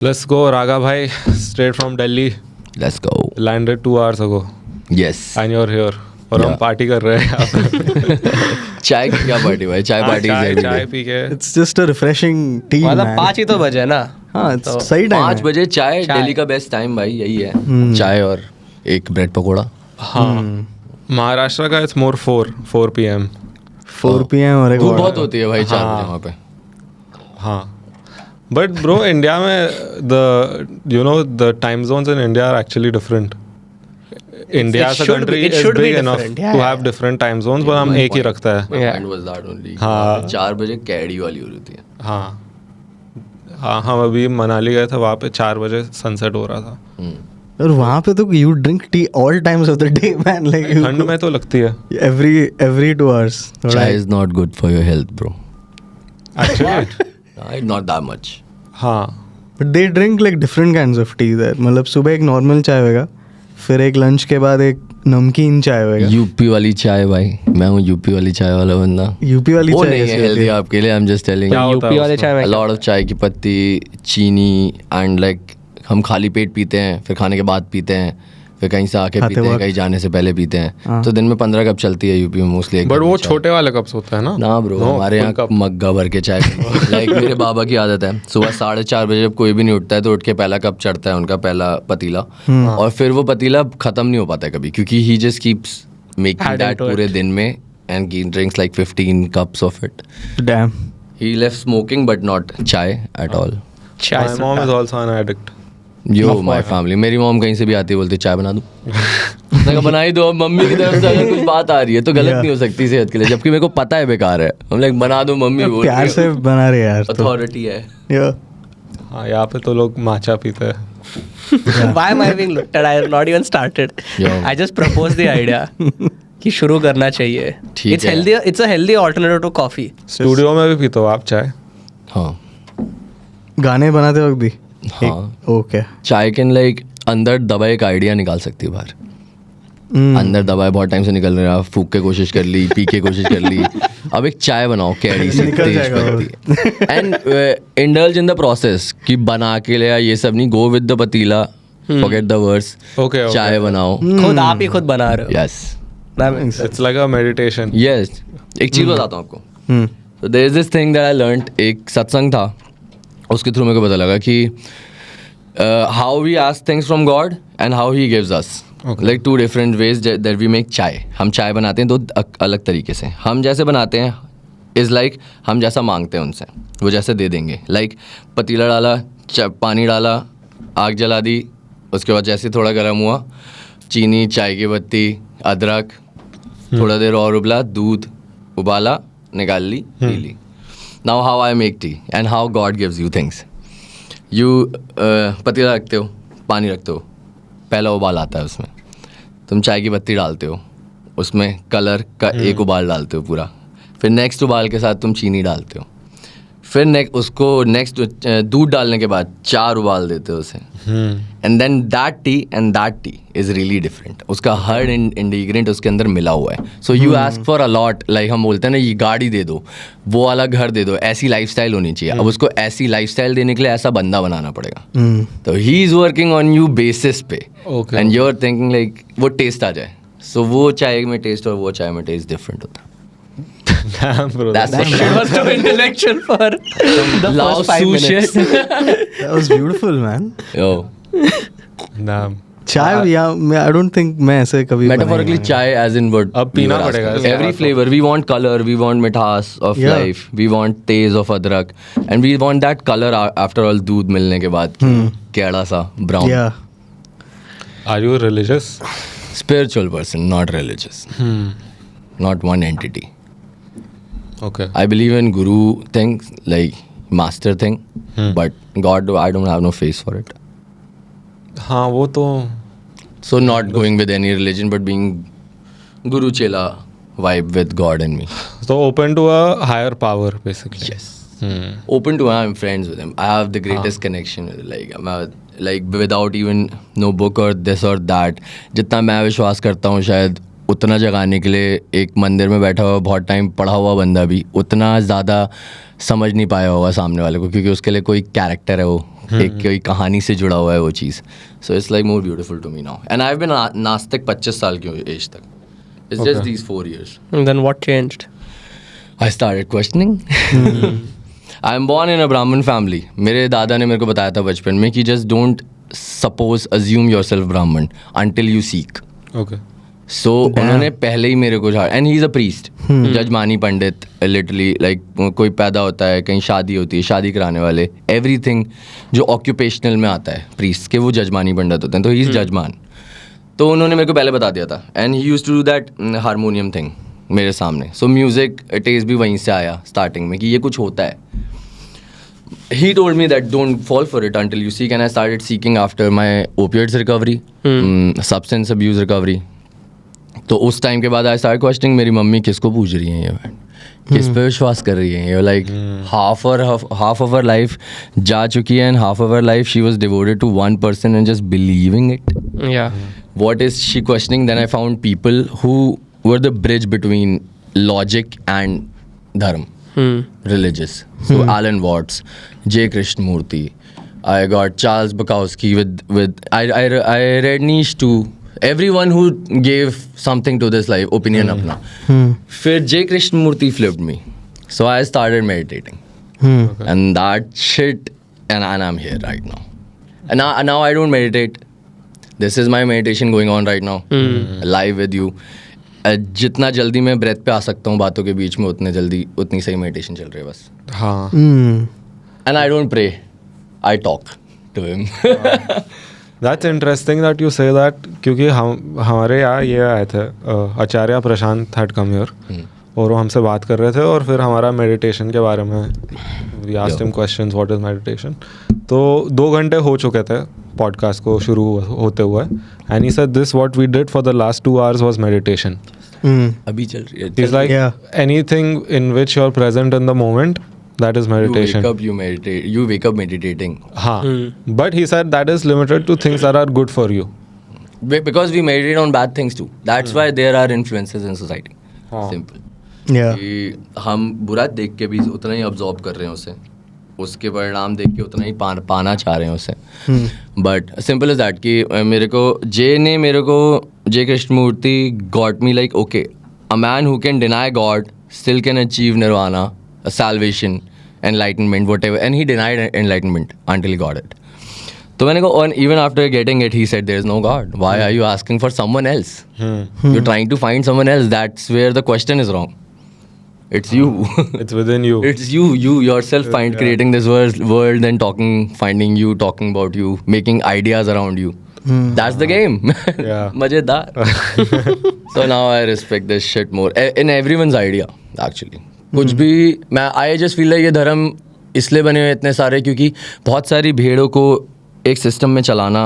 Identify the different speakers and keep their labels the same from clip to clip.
Speaker 1: Let's go, Raga bhai, straight from Delhi.
Speaker 2: Let's go.
Speaker 1: Landed 2 hours ago.
Speaker 2: Yes.
Speaker 1: And you're here. और हम party कर रहे हैं यहाँ पे।
Speaker 2: चाय की क्या पार्टी भाई? चाय पार्टी
Speaker 1: चाय पी के।
Speaker 3: It's just a refreshing tea.
Speaker 4: मतलब 5 ही तो बजे ना।
Speaker 3: हाँ, सही टाइम
Speaker 2: 5 बजे चाय दिल्ली का बेस्ट टाइम भाई यही है। चाय और एक ब्रेड पकोड़ा।
Speaker 1: हाँ, महाराष्ट्र का it's more 4 PM.
Speaker 3: 4 PM और एक
Speaker 2: धूप बहुत होती है भाई 4 बजे वहाँ पे।
Speaker 1: हाँ, but bro, India में the time zones in India are actually different. India as a country is big enough to have different time zones, but हम एक ही रखता है।
Speaker 2: My point was that only.
Speaker 1: हाँ।
Speaker 2: 4 बजे कैडी वाली हो रही थी।
Speaker 1: हाँ, हम अभी मनाली गए थे, वहाँ पे 4 बजे सनसेट हो रहा था।
Speaker 3: और वहाँ पे तो you drink tea all times of the day, man. Like
Speaker 1: ठंड में तो लगती है।
Speaker 3: every 2 hours.
Speaker 2: Chai is not good for your health, bro.
Speaker 1: Actually,
Speaker 2: Not that much.
Speaker 1: हाँ।
Speaker 3: But they drink like different kinds of tea there. मतलब सुबह एक normal चाय होगा, फिर एक लंच के बाद एक नमकीन चाय होगा।
Speaker 2: यूपी वाली चाय भाई, मैं हूँ यूपी वाली चाय वाला बंदा।
Speaker 3: यूपी वाली
Speaker 2: वो
Speaker 3: चाय
Speaker 2: नहीं है हेल्दी आपके लिए, I'm just telling
Speaker 1: क्या
Speaker 2: you.
Speaker 1: होता है
Speaker 4: यूपी वाले चाय में
Speaker 2: A lot of चाय की पत्ती, चीनी एंड लाइक हम खाली पेट पीते हैं, फिर खाने के बाद पीते हैं, फिर कहीं से आके पीते हैं, कहीं जाने से पहले पीते हैं, तो दिन में 15 कप चलती है यूपी में मोस्टली।
Speaker 1: बट वो छोटे वाले कप्स होते हैं ना
Speaker 2: ब्रो, हमारे यहाँ मग्गा भर के चाय। लाइक मेरे बाबा की आदत है, सुबह 4:30 बजे जब कोई भी नहीं उठता है तो उठ के पहला कप चढ़ता है उनका, पहला पतीला, और फिर वो पतीला खत्म नहीं हो पाता है कभी, क्योंकि ही जस्ट कीप्स मेकिंग दैट पूरे दिन में, and he drinks like 15 cups of it.
Speaker 3: Damn.
Speaker 2: He left smoking but not chai at all.
Speaker 1: My mom is also an addict.
Speaker 2: Yo, my family. मेरी मॉम कहीं से भी आती है, बोलती चाय बना दूँ। मैंने कहा बनाई दो। अब मम्मी की तरफ से अगर कुछ बात आ रही है तो गलत नहीं हो सकती सेहत के लिए, जबकि मेरे को पता है बेकार है। हम लाइक बना दो मम्मी, बोल
Speaker 3: प्यार से बना रहे यार।
Speaker 2: अथॉरिटी है।
Speaker 3: Yeah.
Speaker 1: हाँ, यहाँ पे तो लोग माचा पीते हैं।
Speaker 4: Why am I being looked at? I have not even started.
Speaker 2: Yo.
Speaker 4: I just proposed the idea कि शुरू करना चाहिए।
Speaker 2: ठीक
Speaker 4: It's
Speaker 2: है।
Speaker 4: healthy. It's a healthy alternative to coffee.
Speaker 1: Studio में भी पीते हो आप चाय?
Speaker 2: हाँ
Speaker 3: गाने बनाते वक्त भी?
Speaker 2: हाँ।
Speaker 3: ओके।
Speaker 2: चाय कैन लाइक अंदर दबा एक आइडिया निकाल सकती है बाहर। अंदर दबाए बहुत टाइम से निकल रहा, फूक के कोशिश कर ली, पी के कोशिश कर ली, अब एक चाय बनाओ कैडी से तेज पत्ती, and indulge in the process कि बना के ले ये सब नहीं, गो विद द पतीला, फॉरगेट द वर्ड्स, चाय बनाओ
Speaker 4: खुद आप ही खुद बना रहे हो।
Speaker 2: Yes
Speaker 1: It's like a meditation.
Speaker 2: Yes. एक चीज़ बताता हूँ आपको, तो there is this thing that I learned. एक सत्संग था, उसके थ्रू मेरे को पता लगा कि how we ask things from God and how he gives us, like 2 different ways that we make चाय। हम चाय बनाते हैं 2 अलग तरीके से। हम जैसे बनाते हैं इज़ लाइक हम जैसा मांगते हैं उनसे, वो जैसे दे देंगे। लाइक पतीला डाला, पानी डाला, आग जला दी, उसके बाद जैसे थोड़ा गर्म हुआ, चीनी, चाय की पत्ती, अदरक, थोड़ा देर और उबला, दूध उबाला, निकाल ली, पी ली। Now how I make tea and how God gives you things. You पतीला रखते हो, पानी रखते हो, पहला उबाल आता है, उसमें तुम चाय की पत्ती डालते हो, उसमें कलर का एक उबाल डालते हो पूरा, फिर नेक्स्ट उबाल के साथ तुम चीनी डालते हो, फिर नेक्स्ट दूध डालने के बाद 4 उबाल देते हो उसे, and then that tea is really different. उसका हर इंग्रेडिएंट उसके अंदर मिला हुआ है। So you ask for a lot, like हम बोलते हैं ना, ये गाड़ी दे दो, वो वाला घर दे दो, ऐसी लाइफस्टाइल होनी चाहिए। अब उसको ऐसी लाइफस्टाइल देने के लिए ऐसा बंदा बनाना पड़ेगा। तो he is working on you basis पे, and you are thinking like वो टेस्ट आ जाए। सो वो चाय में टेस्ट और वो चाय में टेस्ट डिफरेंट होता है।
Speaker 1: Damn, bro.
Speaker 2: That's for
Speaker 4: It
Speaker 2: sure.
Speaker 4: was too intellectual for the
Speaker 2: Lao
Speaker 4: first 5 minutes.
Speaker 3: That was beautiful, man.
Speaker 2: Yo.
Speaker 1: Damn.
Speaker 3: चाय या I don't think मैं ऐसे कभी
Speaker 2: Metaphorically चाय as in what
Speaker 1: अब पीना पड़ेगा।
Speaker 2: every flavor we want color, we want मिठास of
Speaker 3: Yeah.
Speaker 2: life, we want taste of अदरक, and we want that color after all दूध मिलने के बाद, केड़ा सा brown.
Speaker 3: Yeah.
Speaker 1: Are you religious?
Speaker 2: Spiritual person, not religious. Not one entity.
Speaker 1: Okay.
Speaker 2: I believe in guru thing, like master thing, but God, I don't have no face for it.
Speaker 1: हाँ, वो तो
Speaker 2: So not going with any religion, but being guru chela vibe with God and me.
Speaker 1: so open to a higher power basically.
Speaker 2: Yes. Open to, I'm friends with him. I have the greatest connection with, like I'm like without even no book or this or that. जितना मैं विश्वास करता हूँ शायद उतना जगाने के लिए एक मंदिर में बैठा हुआ बहुत टाइम पढ़ा हुआ बंदा भी उतना ज़्यादा समझ नहीं पाया होगा सामने वाले को, क्योंकि उसके लिए कोई कैरेक्टर है, वो एक कोई कहानी से जुड़ा हुआ है वो चीज़. So it's like more beautiful to me now. And I've been नास्तिक 25 साल की एज तक. It's just these 4 years.
Speaker 4: And then what changed?
Speaker 2: I started questioning. I'm born in a Brahmin family. मेरे दादा ने मेरे को बताया था बचपन में कि just don't assume yourself Brahmin until you seek.
Speaker 1: Okay.
Speaker 2: So उन्होंने पहले ही मेरे को and he's a priest. जजमानी Pandit literally like कोई पैदा होता है, कहीं शादी होती है, शादी कराने वाले, everything जो occupational में आता है priest के वो जजमानी पंडित होते हैं, तो he's जजमान. तो उन्होंने मेरे को पहले बता दिया था and he used to do that harmonium thing मेरे सामने. So music taste भी वहीं से आया starting में कि ये कुछ होता है. He told me that don't fall for it until you seek, and I started seeking after my opioids recovery, substance abuse recovery. तो उस टाइम के बाद आई स्टार्ट क्वेश्चनिंग मेरी मम्मी किसको पूछ रही है ये, किस पे विश्वास कर रही है ये, like half of her life जा चुकी है and half of her life she was devoted to one person and just believing it.
Speaker 4: Yeah.
Speaker 2: What is she questioning? Then I found people who were the bridge between logic and dharma, religious. So Alan Watts, J. Krishnamurti. I got Charles Bukowski with I read Nietzsche too. Everyone who gave something to this life, opinion अपना. फिर J. Krishnamurti flipped me. So I started meditating. And that shit, and I'm here right now. And now I don't meditate. This is my meditation going on right now. Live with you. जितना जल्दी मैं breath पे आ सकता हूँ बातों के बीच में उतनी सही मेडिटेशन चल रही है बस.
Speaker 1: हाँ.
Speaker 2: And I don't pray. I talk to him.
Speaker 1: That's interesting that you say that, क्योंकि हमारे यहाँ ये आए थे आचार्य प्रशांत had come here और वो हमसे बात कर रहे थे और फिर हमारा मेडिटेशन के बारे में we asked him questions, what is meditation. तो 2 घंटे हो चुके थे पॉडकास्ट को शुरू होते हुए and he said this what we did for the last 2 hours was meditation.
Speaker 2: अभी चल रही है.
Speaker 1: He's like anything in which you're present in the moment, that is meditation.
Speaker 2: You wake up, you meditate. You wake up meditating.
Speaker 1: हाँ. But he said that is limited to things that are good for you.
Speaker 2: Because we meditate on bad things too. That's why there are influences in society. Simple.
Speaker 3: Yeah.
Speaker 2: कि हम बुरा देख के भी उतना ही absorb कर रहे हैं उसे, उसके परिणाम देख के उतना ही पाना चाह रहे हैं उसे. बट सिंपल इज दैट कि मेरे को J Krishnamurti got me like okay a man who can deny God still can achieve nirvana, salvation, enlightenment, whatever, and he denied enlightenment until he got it. So मैंने कहा, and even after getting it, he said there is no God. Why are you asking for someone else? You're trying to find someone else. That's where the question is wrong. It's you.
Speaker 1: It's within you.
Speaker 2: It's you. You yourself creating this world and finding you, talking about you, making ideas around you. That's the game.
Speaker 1: Yeah.
Speaker 2: मजेदार. So now I respect this shit more. In everyone's idea, actually. कुछ भी I just feel like ये धर्म इसलिए बने हुए इतने सारे क्योंकि बहुत सारी भेड़ों को एक सिस्टम में चलाना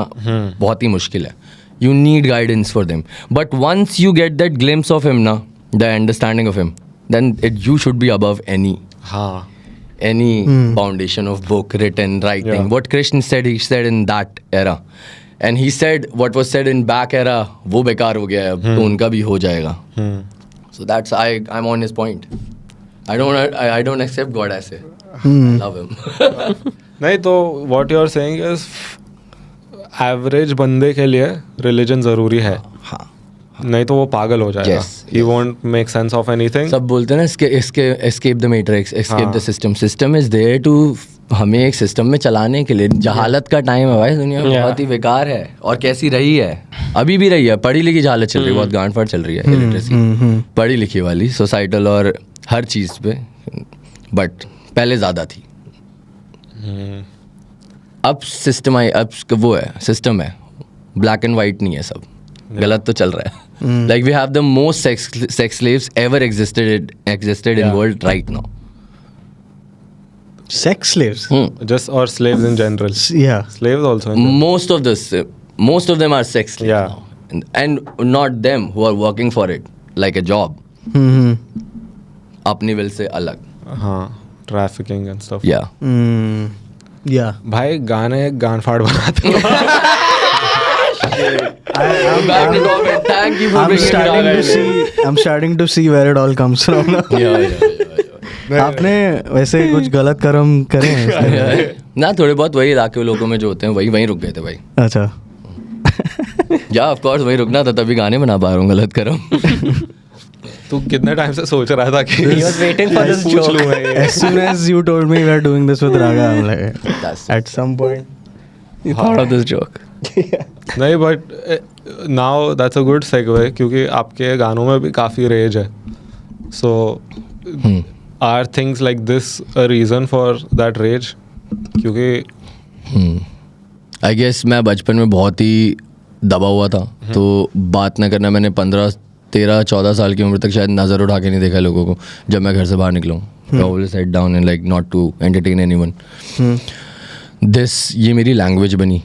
Speaker 2: बहुत ही मुश्किल है. You need guidance for them. But once you get that glimpse of him, the understanding of him, then you should be above any foundation of book, written, writing.
Speaker 1: Yeah.
Speaker 2: What Krishna said, he said in that era. And he said what was said in back era, वो बेकार हो गया है, तो उनका भी हो जाएगा. So that's I'm on his point. I don't accept God ऐसे. I love him.
Speaker 1: नहीं तो what you are saying is average बंदे के लिए रिलीजन जरूरी है.
Speaker 2: हाँ.
Speaker 1: नहीं तो वो पागल हो जाएगा.
Speaker 2: Yes,
Speaker 1: He won't make sense of anything.
Speaker 2: सब बोलते हैं ना escape the matrix, escape the system. System is there to हमें एक सिस्टम में चलाने के लिए. जहालत का टाइम है भाई, दुनिया बहुत ही बेकार है और कैसी रही है, अभी भी रही है. पढ़ी लिखी जहालत चल रही है, बहुत गांड-फाड़ चल रही है. इलिटरेसी पढ़ी लिखी वाली सोसाइटल और हर चीज़ पे, बट पहले ज़्यादा थी. अब सिस्टम वो है, सिस्टम है, ब्लैक एंड वाइट नहीं है, सब गलत तो चल रहा है. Like we have the most sex slaves ever existed in world right now.
Speaker 3: Sex slaves?
Speaker 1: Just or slaves in general.
Speaker 3: Yeah.
Speaker 1: Slaves also. In general.
Speaker 2: Most of them are sex slaves
Speaker 1: Yeah.
Speaker 2: now. And not them who are working for it like a job. अपनी will से अलग.
Speaker 1: हाँ, trafficking and stuff.
Speaker 2: Yeah.
Speaker 3: Yeah.
Speaker 1: भाई गाने गान-फाड़ बनाते हो.
Speaker 2: Back to comment. Thank you for bringing it up.
Speaker 3: I'm starting to see where it all comes from now.
Speaker 2: Yeah.
Speaker 3: आपने वैसे कुछ गलत कर्म करे हैं?
Speaker 2: ना थोड़े बहुत वही इलाके लोगों में जो होते हैं वहीं रुक गए थे भाई.
Speaker 3: अच्छा.
Speaker 2: या ऑफ कोर्स वहीं रुकना था, तभी गाने बना पा रहा हूँ. गलत कर रहा हूँ.
Speaker 1: तू कितने टाइम से सोच रहा था कि
Speaker 4: He was waiting for this
Speaker 1: पूछ
Speaker 4: joke.
Speaker 1: लूंगा ये.
Speaker 3: As soon as you told me we are doing this with Raga, I'm like,
Speaker 2: That's
Speaker 3: at some point.
Speaker 4: You thought of this joke.
Speaker 1: नहीं, but now that's a good segue क्योंकि आपके गानों में भी काफ़ी रेज है. So are things like this a reason for that rage? क्योंकि
Speaker 2: I guess मैं बचपन में बहुत ही दबा हुआ था, तो बात ना करना मैंने 15-13-14 साल की उम्र तक शायद नज़र उठा के नहीं देखा लोगों को. जब मैं घर से बाहर निकला हूँ, always set down and like not to entertain anyone. ये मेरी लैंग्वेज बनी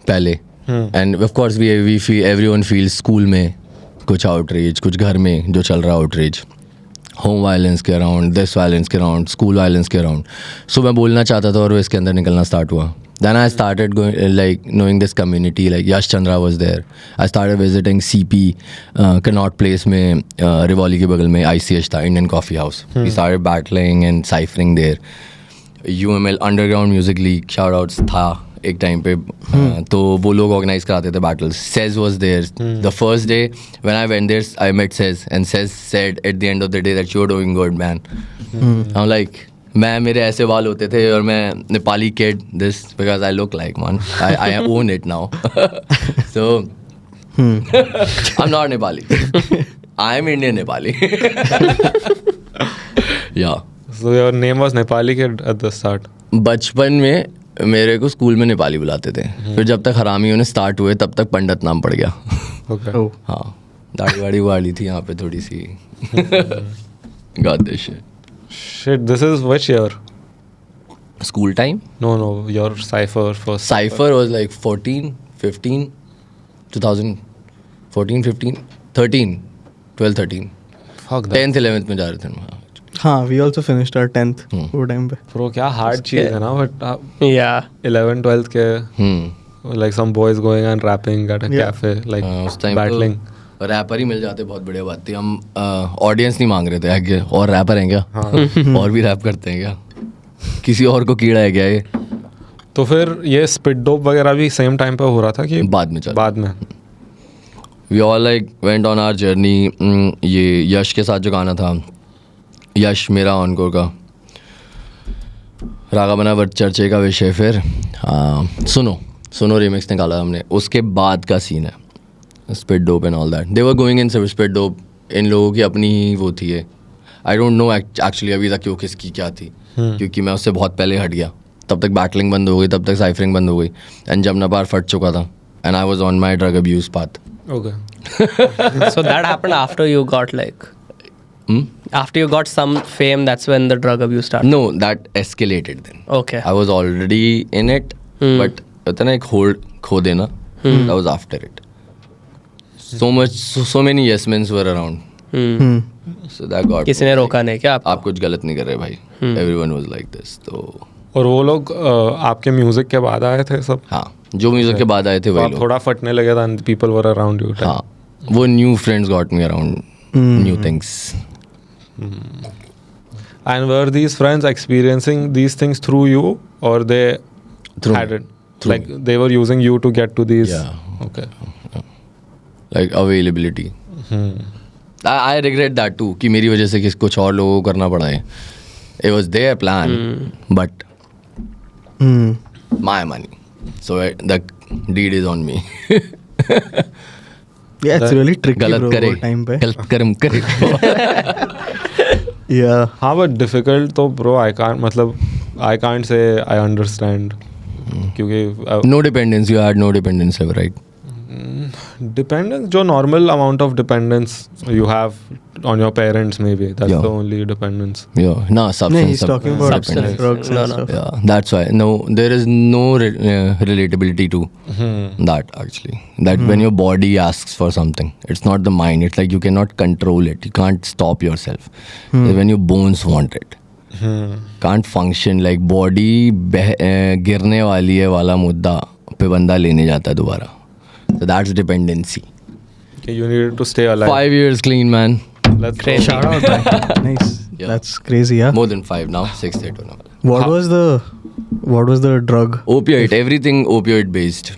Speaker 2: पहले. And of course we feel everyone feel school में कुछ आउटरीच, कुछ घर में जो चल रहा है आउटरीच, होम वायलेंस के अराउंड, दिस वायलेंस के अराउंड, स्कूल वायलेंस के अराउंड. सो मैं बोलना चाहता था और वो इसके अंदर निकलना स्टार्ट हुआ. Then I started going like knowing this community, like Yash Chandra was there. I started visiting CP, Connaught Place में Rivoli के बगल में ICH था, Indian Coffee House. We started battling and ciphering there. UML Underground Music League shoutouts था एक time पे. तो वो लोग ऑर्गेनाइज कराते थे battles. Sez was there. The first day when I went there, I met Sez, and Sez said at the end of the day that you're doing good, man. I'm like, मेरे ऐसे वाल होते थे और मैं Nepali kid this because I look like one. I own it now. So I am not Nepali, I am Indian Nepali. या
Speaker 1: so your name was Nepali kid at the start?
Speaker 2: बचपन में मेरे को स्कूल में नेपाली बुलाते थे. फिर जब तक हरामियों ने स्टार्ट हुए तब तक पंडित नाम पड़ गया.
Speaker 1: Okay.
Speaker 3: Oh.
Speaker 2: हाँ, दाढ़ी वाड़ी वाली थी यहाँ पे थोड़ी सी. God this shit.
Speaker 1: Shit, this is which year?
Speaker 2: School time?
Speaker 1: No, your cipher first.
Speaker 2: Cypher was like 14, 15, 2014, 15, 13, 12, 13.
Speaker 1: Fuck that.
Speaker 2: 10th, 11th में जा रहे थे.
Speaker 3: हाँ, we also finished our 10th वो टाइम पे.
Speaker 1: Bro, क्या hard चीज़ है ना, but
Speaker 4: Yeah.
Speaker 1: 11, 12th के like some boys going and rapping at a cafe, like
Speaker 2: उस टाइम
Speaker 1: battling.
Speaker 2: रैपर ही मिल जाते बहुत बढ़िया बात थी. हम ऑडियंस नहीं मांग रहे थे आगे, और रैपर हैं क्या? और भी रैप करते हैं क्या? किसी और को कीड़ा है क्या ये?
Speaker 1: तो फिर ये स्पिट डोप वगैरह भी सेम टाइम पे हो रहा था कि
Speaker 2: बाद में चल?
Speaker 1: बाद में.
Speaker 2: We all like went on our journey. ये यश के साथ जो गाना था, यश मेरा ऑनकोर का रागा बना बट चर्चे का विषय. फिर सुनो रिमिक्स निकाला हमने. उसके बाद का सीन है spit dope and all that. They were going in spit dope. इन लोगों की अपनी ही वो थी है. आई डोंट नो एक्चुअली अभी तक क्यों किसकी क्या थी, क्योंकि मैं उससे बहुत पहले हट गया. तब तक बैटलिंग बंद हो गई, तब तक साइफरिंग बंद हो गई, एंड जमुना पार फट चुका था. And I was on my drug abuse path.
Speaker 1: Okay.
Speaker 4: So that happened after you got like, after you got some fame, that's when the drug abuse started.
Speaker 2: No, that escalated then.
Speaker 4: Okay.
Speaker 2: I was already in it, but इतना एक hold खो देना, that was after it. So many yes men's were around. So that got.
Speaker 4: किसी ने रोका नहीं क्या आपको?
Speaker 2: आप कुछ गलत नहीं कर रहे भाई. Everyone was like this. तो
Speaker 1: और वो लोग आपके म्यूजिक के बाद आए थे सब?
Speaker 2: हाँ, जो म्यूजिक के बाद आए थे वही
Speaker 1: आप
Speaker 2: लोग.
Speaker 1: थोड़ा फटने लगे था and people were around you.
Speaker 2: हाँ, वो new friends got me around, new things.
Speaker 1: And were these friends experiencing these things through you, or they had it? Like they were using you to get to these?
Speaker 2: Yeah.
Speaker 1: Okay.
Speaker 2: Like availability. I regret that too, कि मेरी वजह से कुछ और लोगों को करना पड़ा है. It was their plan, but my money. So the deed is on me.
Speaker 3: Yeah, it's really tricky
Speaker 2: गलत
Speaker 3: bro
Speaker 2: करे,
Speaker 3: वो टाइम पे.
Speaker 2: गलत कर्म करे.
Speaker 3: Yeah.
Speaker 1: हाँ, but difficult तो bro I can't say I understand. क्योंकि
Speaker 2: No dependence, you had no dependence ever, right?
Speaker 1: dependence, जो normal amount of dependence you have on your parents, maybe that's
Speaker 2: Yeah.
Speaker 1: the only dependence.
Speaker 2: Yeah, no,
Speaker 3: No,
Speaker 2: substance.
Speaker 3: he's talking about
Speaker 2: dependence.
Speaker 3: drugs and
Speaker 4: No.
Speaker 3: stuff.
Speaker 2: Yeah, that's why. No, there is no relatability to that actually. That when your body asks for something, it's not the mind. It's like you cannot control it. You can't stop yourself. When your bones want it. Can't function. Like body गिरने वाली है वाला मुद्दा पे बंदा लेने जाता है दोबारा. So that's dependency.
Speaker 1: You need to stay alive.
Speaker 2: 5 years clean, man.
Speaker 1: Let's
Speaker 4: Crazy.
Speaker 1: go.
Speaker 3: Shout out, man. Nice.
Speaker 2: Yeah.
Speaker 3: That's crazy, yeah.
Speaker 2: More than 5 now. 6th hit होने वाला.
Speaker 3: What was the drug?
Speaker 2: Opioid, everything opioid based.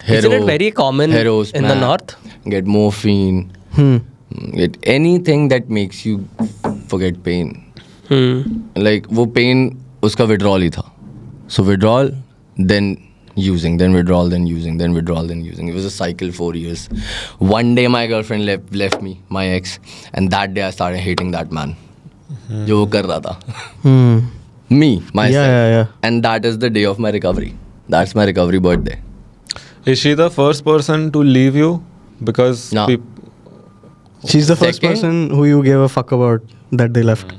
Speaker 4: Isn't it very common
Speaker 2: hero,
Speaker 4: in the north?
Speaker 2: Get morphine. Get anything that makes you forget pain. Like वो pain उसका withdrawal ही था. So withdrawal, then using, then withdrawal, then using, then withdrawal, then using. It was a cycle 4 years. One day my girlfriend left me, my ex, and that day I started hating that man. जो वो कर रहा था. Me, myself.
Speaker 3: Yeah.
Speaker 2: And that is the day of my recovery. That's my recovery birthday.
Speaker 1: Is she the first person to leave you? Because
Speaker 2: No.
Speaker 3: She's the first
Speaker 2: Second-
Speaker 3: person who you gave a fuck about that they left.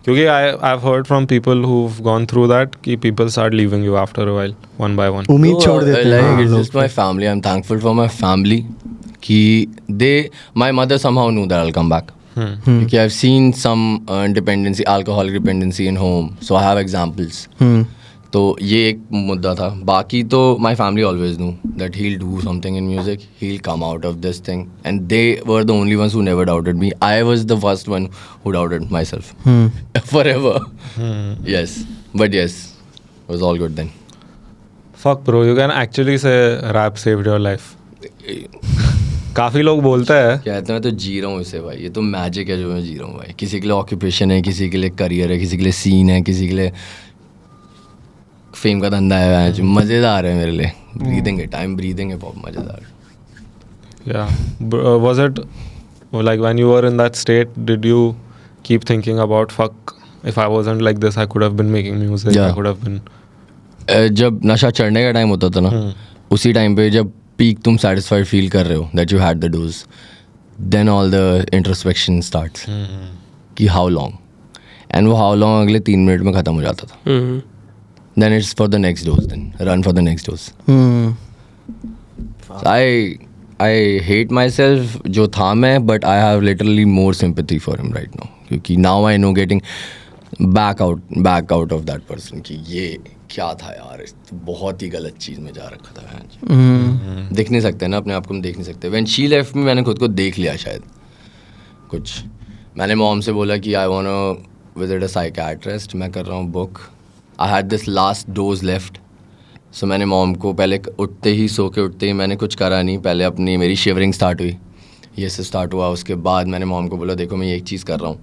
Speaker 1: क्योंकि I've heard from people who've gone through that कि people start leaving you after a while, one by one.
Speaker 3: उम्मीद
Speaker 2: No,
Speaker 3: छोड़ देते हैं
Speaker 2: like it's
Speaker 3: लोग.
Speaker 2: just my family. I'm thankful for my family. My mother somehow knew that I'll come back. Because I've seen some dependency, alcoholic dependency in home. So I have examples. तो ये एक मुद्दा था. बाकी तो my family always knew that he'll do something in music. He'll come out of this thing. And they were the only ones who never doubted me. I was the first one who doubted myself. Forever. Yes. But yes, it was all good then.
Speaker 1: Fuck bro, you can actually say rap saved your life. काफी लोग बोलते हैं
Speaker 2: कहते हैं मैं तो जी रहा हूँ इसे भाई. ये तो मैजिक है जो मैं जी रहा हूँ भाई. किसी के लिए ऑक्यूपेशन है, किसी के लिए करियर है, किसी के लिए सीन है, किसी के लिए फेम का धंधा है. जो मज़ेदार है मेरे लिए. ब्रीदिंग है, टाइम ब्रीदिंग है बहुत मज़ेदार.
Speaker 1: Yeah. Was it like when you were in that state, did you keep thinking about fuck, if I wasn't like this, I could have been making music,
Speaker 2: Yeah.
Speaker 1: I could have been...
Speaker 2: जब नशा चढ़ने का time होता था ना, उसी time पे जब पीक तुम सेटिस्फाइड फील कर रहे हो that you had the dose, then all the introspection starts कि हाउ लॉन्ग, एंड वो हाउ लॉन्ग अगले 3 मिनट में ख़त्म हो जाता था. Then it's for the next dose, then run for the next dose. I hate my self जो था मैं, but I have literally more sympathy for him right now, क्योंकि now I know getting back out of that person कि ये क्या था यार, बहुत ही गलत चीज़ में जा रखा था. देख नहीं सकते ना अपने आप को, हम देख नहीं सकते. व्हेन शी लेफ्ट मी मैंने खुद को देख लिया शायद कुछ. मैंने मॉम से बोला कि I want to visit a psychiatrist, मैं कर रहा हूँ book. I had this last dose left. So मैंने मॉम को पहले उठते ही, सो के उठते ही मैंने कुछ करा नहीं. पहले अपनी मेरी शिवरिंग स्टार्ट हुई, ये से स्टार्ट हुआ. उसके बाद मैंने मॉम को बोला देखो मैं ये एक चीज़ कर रहा हूँ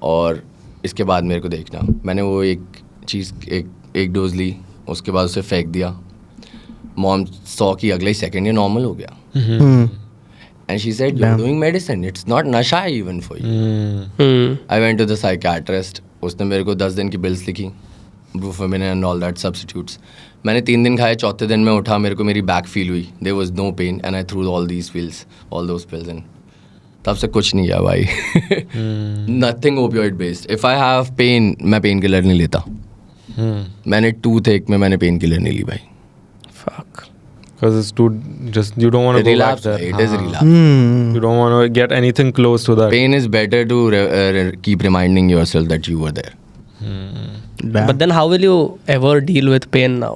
Speaker 2: और इसके बाद मेरे को देखना. मैंने वो एक डोज ली, उसके बाद उसे फेंक दिया. मॉम सॉ कि अगले ही सेकंड ये नॉर्मल हो गया. And she said you are doing medicine, it's not नशा even for you. I went to the psychiatrist. उसने मेरे को 10 दिन की बिल्स लिखी, बुफेमिन एंड ऑल दैट सब्स्टिट्यूट्स. मैंने 3 दिन खाए, चौथे दिन में उठा, मेरे को मेरी बैक फील हुई, there was no pain and I threw all those pills in. तब से कुछ नहीं किया भाई. Nothing opioid based. If I have pain, मैं पेन किलर नहीं लेता. मैंने टूथ एक में मैंने पेन किलर नहीं ली भाई.
Speaker 4: Fuck.
Speaker 1: Because it's too, just, you don't want to go back
Speaker 2: Relapse,
Speaker 1: there.
Speaker 2: it is relapse.
Speaker 1: You don't want to get anything close to that.
Speaker 2: Pain is better to keep reminding yourself that you were there.
Speaker 4: But then how will you ever deal with pain now?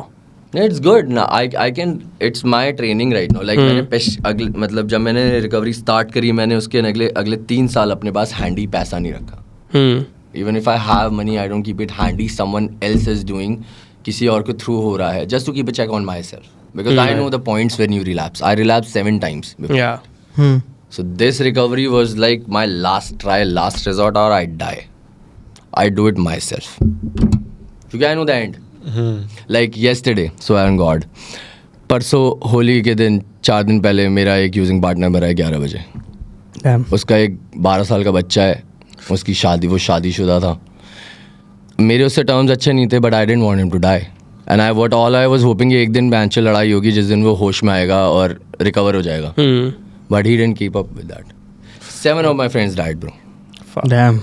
Speaker 2: It's good now. I can. It's my training right now. Like मैंने मतलब जब मैंने recovery start करी, मैंने उसके अगले 3 साल अपने पास हैंडी पैसा नहीं रखा. Even if I have money, I don't keep it handy. Someone else is doing, किसी और को थ्रू हो रहा है, just to keep a check on myself. Because I know the points when you relapse. I relapsed 7 times before.
Speaker 4: Yeah.
Speaker 2: So this recovery was like my last try, last resort, or I die. I do it myself. Because I know the end. Like yesterday, swear on God. परसों होली के दिन 4 दिन पहले मेरा एक using partner मरा है 11 बजे.
Speaker 3: Damn.
Speaker 2: उसका एक 12 साल का बच्चा है, उसकी शादी, वो शादीशुदा था. मेरे उससे टर्म्स अच्छे नहीं थे, but I didn't want him to die. And all I was hoping एक दिन बेंच लड़ाई होगी जिस दिन वो होश में आएगा और रिकवर हो जाएगा. But he didn't keep up with that. 7 of my friends died, bro.
Speaker 3: Damn.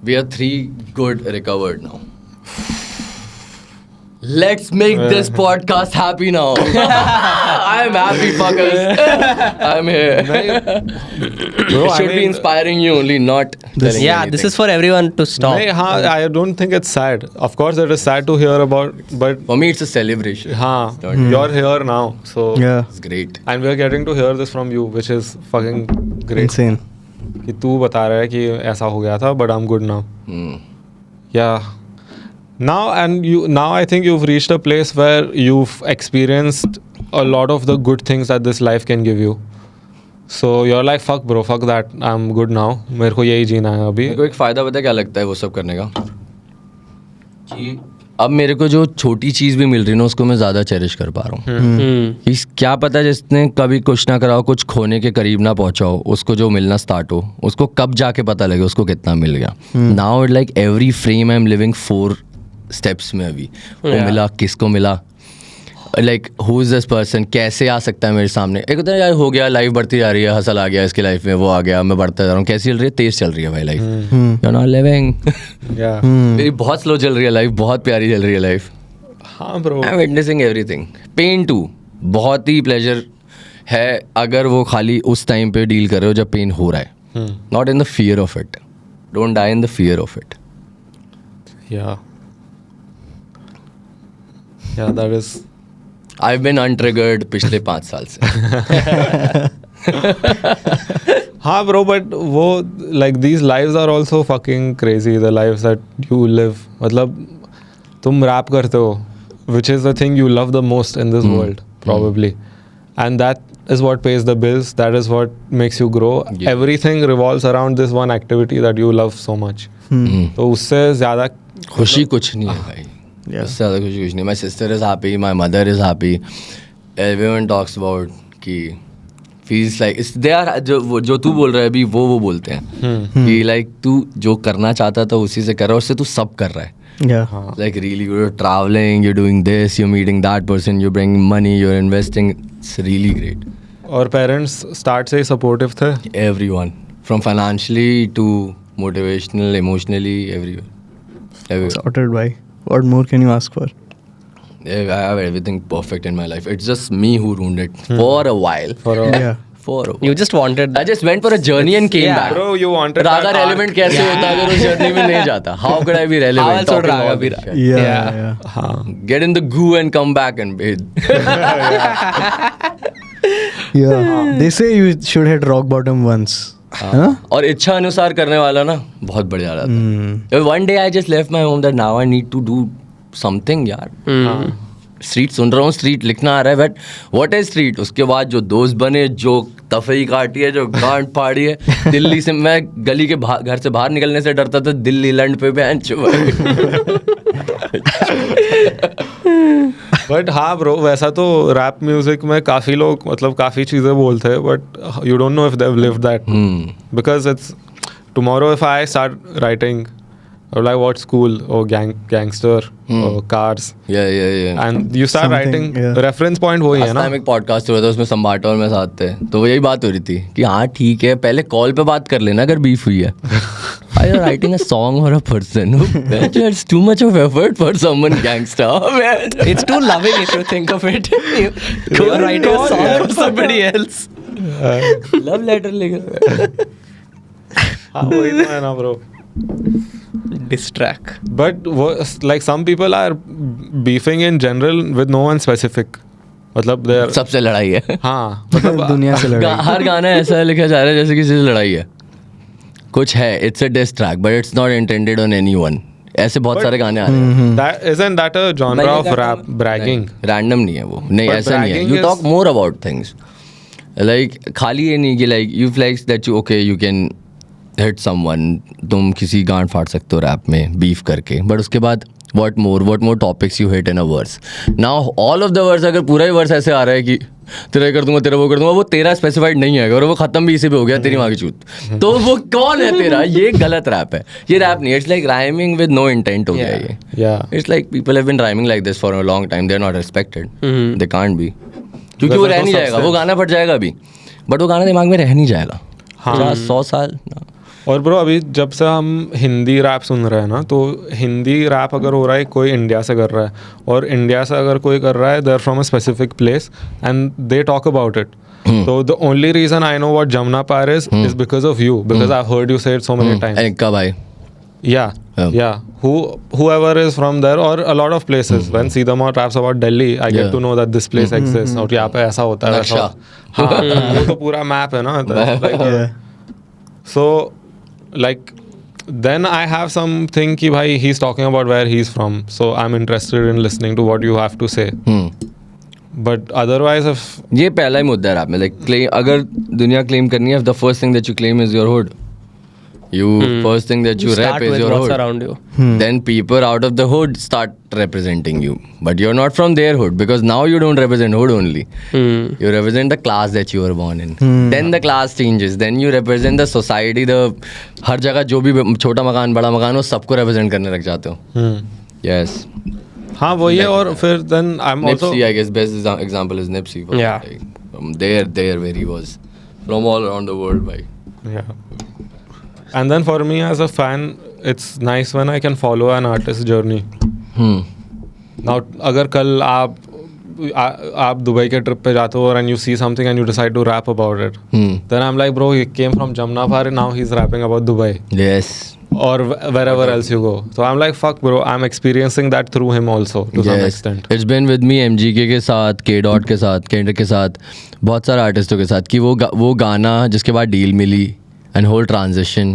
Speaker 2: We are 3 good recovered now. Let's make this podcast happy now. I'm happy, fuckers. I'm here.
Speaker 1: Bro,
Speaker 2: It should be inspiring you only, not telling
Speaker 4: Yeah,
Speaker 2: anything.
Speaker 4: this is for everyone to stop.
Speaker 1: नहीं, हाँ, I don't think it's sad. Of course, it is sad to hear about, but
Speaker 2: For me, it's a celebration.
Speaker 1: हाँ, you're here now, so
Speaker 3: Yeah.
Speaker 2: It's great.
Speaker 1: and we're getting to hear this from you, which is fucking great.
Speaker 3: Insane.
Speaker 1: कि तू बता रहा है कि ऐसा हो गया था, but I'm good now.
Speaker 2: Hmm.
Speaker 1: Yeah. Now I think you've reached a place where you've experienced a lot of the good things that this life can give you. So you're like, fuck bro, fuck that, I'm good now. मेरे को यही जीना है अभी.
Speaker 2: मेरे को एक फ़ायदा पता है क्या लगता है वो सब करने का, कि अब मेरे को जो छोटी चीज़ भी मिल रही है ना उसको मैं ज़्यादा चेरिश कर पा रहा हूँ. इस क्या पता जिसने कभी कुछ ना करा हो, कुछ खोने के करीब ना पहुँचा हो, उसको जो मिलना स्टार्ट हो, उसको कब जाके पता लगे उसको कितना मिल गया. Now it like every frame I am living 4 steps में. अभी वो मिला, किसको मिला, like who is this person, कैसे आ सकता है मेरे सामने. एक होता है यार हो गया, लाइफ बढ़ती जा रही है, हसल आ गया इसकी लाइफ में, वो आ गया, मैं बढ़ता जा रहा हूँ. कैसी चल रही है? तेज चल रही है भाई life. You are not living. मेरी बहुत स्लो चल रही है लाइफ, बहुत प्यारी चल रही है लाइफ.
Speaker 1: हाँ bro,
Speaker 2: I am witnessing everything. Pain too बहुत ही प्लेजर है अगर वो खाली उस टाइम पे डील कर रहे हो जब पेन हो रहा है. Not in the fear of it. Don't die in the fear of it.
Speaker 1: Yeah that is.
Speaker 2: I've been untriggered पिछले 5 साल से.
Speaker 1: हाँ bro, but वो like these lives are also fucking crazy, the lives that you live. मतलब तुम rap करते हो, which is the thing you love the most in this world probably, and that is what pays the bills, that is what makes you grow. Everything revolves around this one activity that you love so much. तो उससे ज़्यादा
Speaker 2: खुशी कुछ नहीं है भाई. उससे ज़्यादा कुछ नहीं. My sister is happy, my mother is happy. Everyone talks about कि फील्स लाइक दे आर, जो तू बोल रहा है अभी वो बोलते हैं कि लाइक तू जो करना चाहता था उसी से कर रहा है, उससे तू सब कर रहा है. Like really you are travelling, you are doing this, you are meeting that person, you are bringing money, you are investing. It's really great.
Speaker 1: और पेरेंट्स स्टार्ट से ही सपोर्टिव थे?
Speaker 2: Everyone, from financially to motivational, emotionally, everyone.
Speaker 3: Sorted, bhai. What more can you ask for?
Speaker 2: I have everything perfect in my life. It's just me who ruined it for a while.
Speaker 3: Yeah.
Speaker 2: For a while.
Speaker 4: You just wanted.
Speaker 2: I just went for a journey and came back.
Speaker 1: Bro, you wanted
Speaker 2: Raga
Speaker 1: that
Speaker 2: relevant
Speaker 1: arc.
Speaker 2: कैसे होता अगर उस journey में नहीं जाता? How could I be relevant?
Speaker 4: How else would
Speaker 2: talking
Speaker 4: Raga
Speaker 2: all
Speaker 4: be
Speaker 2: this shit?
Speaker 3: Yeah.
Speaker 2: Get in the goo and come back and bathe.
Speaker 3: Yeah. They say you should hit rock bottom once. Huh?
Speaker 2: और इच्छा अनुसार करने वाला ना बहुत बढ़िया रहता है. One day I just left my home that now I need to do something यार. स्ट्रीट सुन रहा हूँ, स्ट्रीट लिखना आ रहा है, बट व्हाट इज स्ट्रीट. उसके बाद जो दोस्त बने, जो तफरी काटी है, जो गांठ फाड़ी है. दिल्ली से मैं गली के घर से बाहर निकलने से डरता था, दिल्ली लैंड पे बेंच.
Speaker 1: बट हाँ ब्रो, वैसा तो रैप म्यूजिक में काफ़ी लोग मतलब काफ़ी चीज़ें बोलते हैं, but you don't know if they have lived that. Because it's tomorrow if I start writing like what school or gangster or cars,
Speaker 2: yeah
Speaker 1: and you start
Speaker 3: Something,
Speaker 1: writing reference point वही है ना.
Speaker 2: एक podcast हो रहा था, उसमें संबाटा और मैं साथ थे, तो वही बात हो रही थी कि हाँ ठीक है, पहले कॉल पे बात कर लेना अगर बीफ हुई है. Are you writing a song or a person? It's too much of effort for someone gangster. Man.
Speaker 4: It's too loving if you think of it. You're writing a song for somebody else.
Speaker 2: Love letter लिख रहा है.
Speaker 1: हाँ वही तो है ना bro.
Speaker 4: Distract.
Speaker 1: But like some people are beefing in general with no one specific. मतलब they are
Speaker 2: सबसे लड़ाई है.
Speaker 1: हाँ मतलब
Speaker 3: दुनिया से लड़ाई.
Speaker 2: हर गाना ऐसा लिखा जा रहा है जैसे किसी से लड़ाई है. कुछ है, it's a diss track but it's not intended on anyone. ऐसे बहुत सारे गाने आ रहे हैं.
Speaker 1: isn't that a genre of rap, bragging?
Speaker 2: Random नहीं है वो. नहीं
Speaker 1: But
Speaker 2: ऐसा नहीं है.
Speaker 1: bragging
Speaker 2: you
Speaker 1: is-
Speaker 2: talk more about things. Like खाली ये नहीं कि like you flex that you okay you can hit someone. तुम किसी गांड फाड़ सकते हो रैप में बीफ करके, बट उसके बाद what more topics you hit in a verse. Now all of the verse, अगर पूरा ही वर्स ऐसे आ रहा है कि तेरा कर दूंगा, तेरा वो कर दूंगा, वो तेरा स्पेसिफाइड नहीं है और वो खत्म भी इसी पे हो गया, तेरी माँ की चूत, तो वो कौन है तेरा? ये गलत रैप है. ये रैप नहीं, it's like rhyming with no intent हो गया ये.
Speaker 1: Yeah.
Speaker 2: It's like people have been rhyming like this for a long time. They are not respected. They can't be, क्योंकि वो रह नहीं जाएगा. वो गाना फट जाएगा अभी, बट वो गाना दिमाग में रह नहीं जाएगा 50-100 साल.
Speaker 1: और ब्रो अभी जब से हम हिंदी रैप सुन रहे हैं ना, तो हिंदी रैप अगर हो रहा है कोई इंडिया से कर रहा है, और इंडिया से अगर कोई कर रहा है, they are from a specific place and they talk about it. So the only reason I know what Jamna Par is because of you, because I've heard you say it so many times.
Speaker 2: Ekka bhai.
Speaker 1: Yeah. Whoever is from there or a lot of places. When Sidamar raps about Delhi, I get to know that this place exists. और यहाँ पे ऐसा होता है, वैसा होता है. हाँ, वो तो पूरा मैप है ना. So like then I have something कि भाई he's talking about where he's from, so I'm interested in listening to what you have to say. But otherwise, if
Speaker 2: ये पहला ही मुद्दा है रैप में, लाइक क्लेम, अगर दुनिया क्लेम करनी है, the first thing that you claim is your hood. You first thing that you rap
Speaker 4: start
Speaker 2: is
Speaker 4: with
Speaker 2: your
Speaker 4: what's
Speaker 2: hood.
Speaker 4: around you.
Speaker 2: Then people out of the hood start representing you, but you're not from their hood because now you don't represent hood only. You represent the class that you were born in. Then the class changes. Then you represent the society. The हर जगह जो भी छोटा मकान बड़ा मकान हो सबको represent करने लग जाते हो. Yes.
Speaker 1: हाँ वही है. और फिर then I'm also
Speaker 2: Nipsey, I guess best example is Nipsey.
Speaker 4: Yeah.
Speaker 2: Like, from there where he was, from all around the world, bhai.
Speaker 1: yeah. And then for me as a fan, it's nice when I can follow an artist's journey. Now अगर कल आप Dubai के trip पे जाते हो and you see something and you decide to rap about it, then I'm like, bro, he came from Jamnapar and now he's rapping about Dubai.
Speaker 2: Yes.
Speaker 1: Or wherever else you go. So I'm like, fuck bro, I'm experiencing that through him also to some extent.
Speaker 2: It's been with me MGK के साथ, K Dot के साथ, Kendrick के साथ, बहुत सारे आर्टिस्टों के साथ कि वो गाना जिसके बाद डील मिली and whole transition,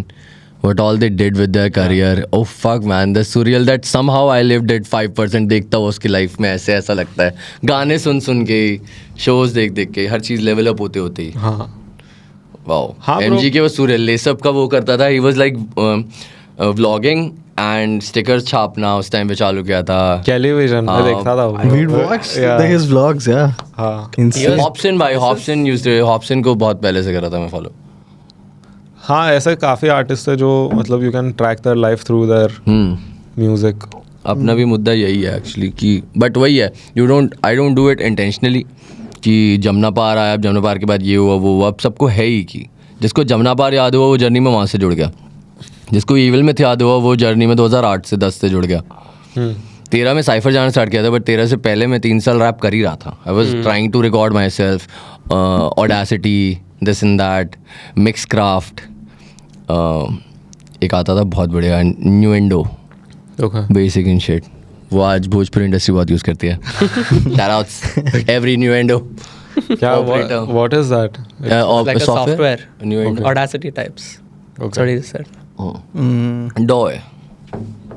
Speaker 2: what all they did with their career. Oh fuck man, the surreal that somehow I lived it 5%. देखता हूँ उसकी लाइफ में ऐसा लगता है, गाने सुन के, शोज देख के, हर चीज़ लेवल अप होते ही.
Speaker 1: हाँ
Speaker 2: वाओ.
Speaker 1: हाँ
Speaker 2: MGK वो surreal ले सब का वो करता था. He was like vlogging and stickers छापना उस टाइम पे चालू किया था.
Speaker 1: टेलीविजन में देखता था वो.
Speaker 3: We'd watch his vlogs, yeah.
Speaker 1: हाँ
Speaker 3: Insane.
Speaker 2: Hobson को बहुत पहले से करा था मैं फॉलो.
Speaker 1: हाँ ऐसे काफ़ी आर्टिस्ट है जो मतलब you can track their life through their music.
Speaker 2: अपना भी मुद्दा यही है एक्चुअली कि बट वही है, I don't do it intentionally कि जमुना पार आया, अब जमुना पार के बाद ये हुआ वो हुआ. अब सबको है ही कि जिसको जमुना पार याद हुआ वो जर्नी में वहाँ से जुड़ गया, जिसको ईविल में याद हुआ वो जर्नी में 2008 से 10 से जुड़ गया. 13 में साइफर जाना स्टार्ट किया था, बट 13 से पहले मैं 3 साल रैप कर ही रहा था. I was trying to record myself, Audacity, this in that, Mixcraft. एक आता था बहुत बढ़िया, न्यूएंडो, बेसिक इन शिट. वो आज भोजपुरी इंडस्ट्री बहुत यूज़ करती है. shout outs every न्यूएंडो.
Speaker 1: क्या what is that?
Speaker 4: Like a software.
Speaker 2: Nuendo
Speaker 4: Audacity types. That's what he said.
Speaker 2: डो है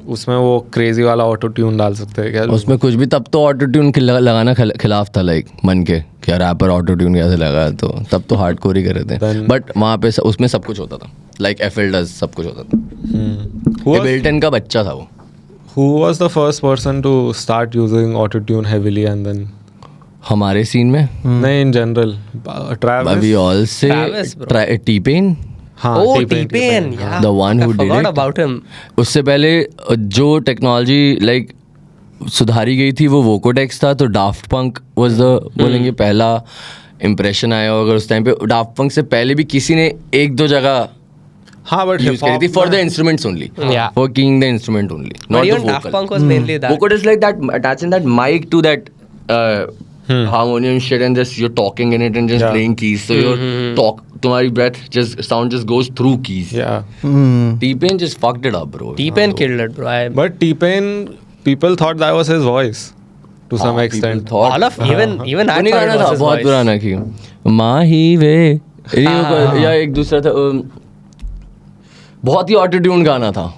Speaker 1: उसमें वो क्रेजी वाला ऑटो ट्यून डाल सकते हैं क्या?
Speaker 2: उसमें कुछ भी. तब तो ऑटो ट्यून लगाना खिलाफ था, लाइक मन के क्या रैपर ऑटो ट्यून कैसे लगा, तो तब तो हार्ड कोर ही कर रहे थे. बट वहाँ पे उसमें सब कुछ होता था, लाइक FL डज सब कुछ होता था. एबल्टन का बच्चा था वो.
Speaker 1: Who was the first person to start using auto tune heavily and then?
Speaker 2: हमारे सीन में
Speaker 1: नहीं, in general. Travis.
Speaker 2: We all say
Speaker 4: Travis, bro.
Speaker 2: T-Pain.
Speaker 1: हाँ,
Speaker 4: Oh,
Speaker 1: T-Pain.
Speaker 4: T-Pain. Yeah.
Speaker 2: The one who
Speaker 4: I
Speaker 2: did
Speaker 4: forgot
Speaker 2: it.
Speaker 4: about him.
Speaker 2: उससे पहले जो technology like सुधारी गई थी वो वोकोडेक्स था, तो डाफ्ट पंक वाज द बोलेंगे पहला इम्प्रेशन आया. अगर उस टाइम पे डाफ्ट पंक से पहले भी किसी ने एक दो जगह
Speaker 1: हाँ बट
Speaker 2: यूज करी थी for the instruments only,
Speaker 4: Yeah.
Speaker 2: For keying the instrument only,
Speaker 4: But
Speaker 2: not the
Speaker 4: even Daft Punk was mainly that.
Speaker 2: Vocal is like that, attaching that mic to that harmonium shit and just you're talking in it and just playing keys. So your तुम्हारी breath sound just goes through keys.
Speaker 1: Yeah.
Speaker 2: T-Pain just fucked it up, bro.
Speaker 4: T-Pain killed it, bro.
Speaker 1: But T-Pain, people thought that was his voice to some extent.
Speaker 4: All of even I
Speaker 2: नहीं
Speaker 4: thought
Speaker 2: गाना
Speaker 4: it was
Speaker 2: था
Speaker 4: his
Speaker 2: बहुत
Speaker 4: voice.
Speaker 2: पुराना की माही वे या एक दूसरा था, बहुत ही ऑटो ट्यून गाना था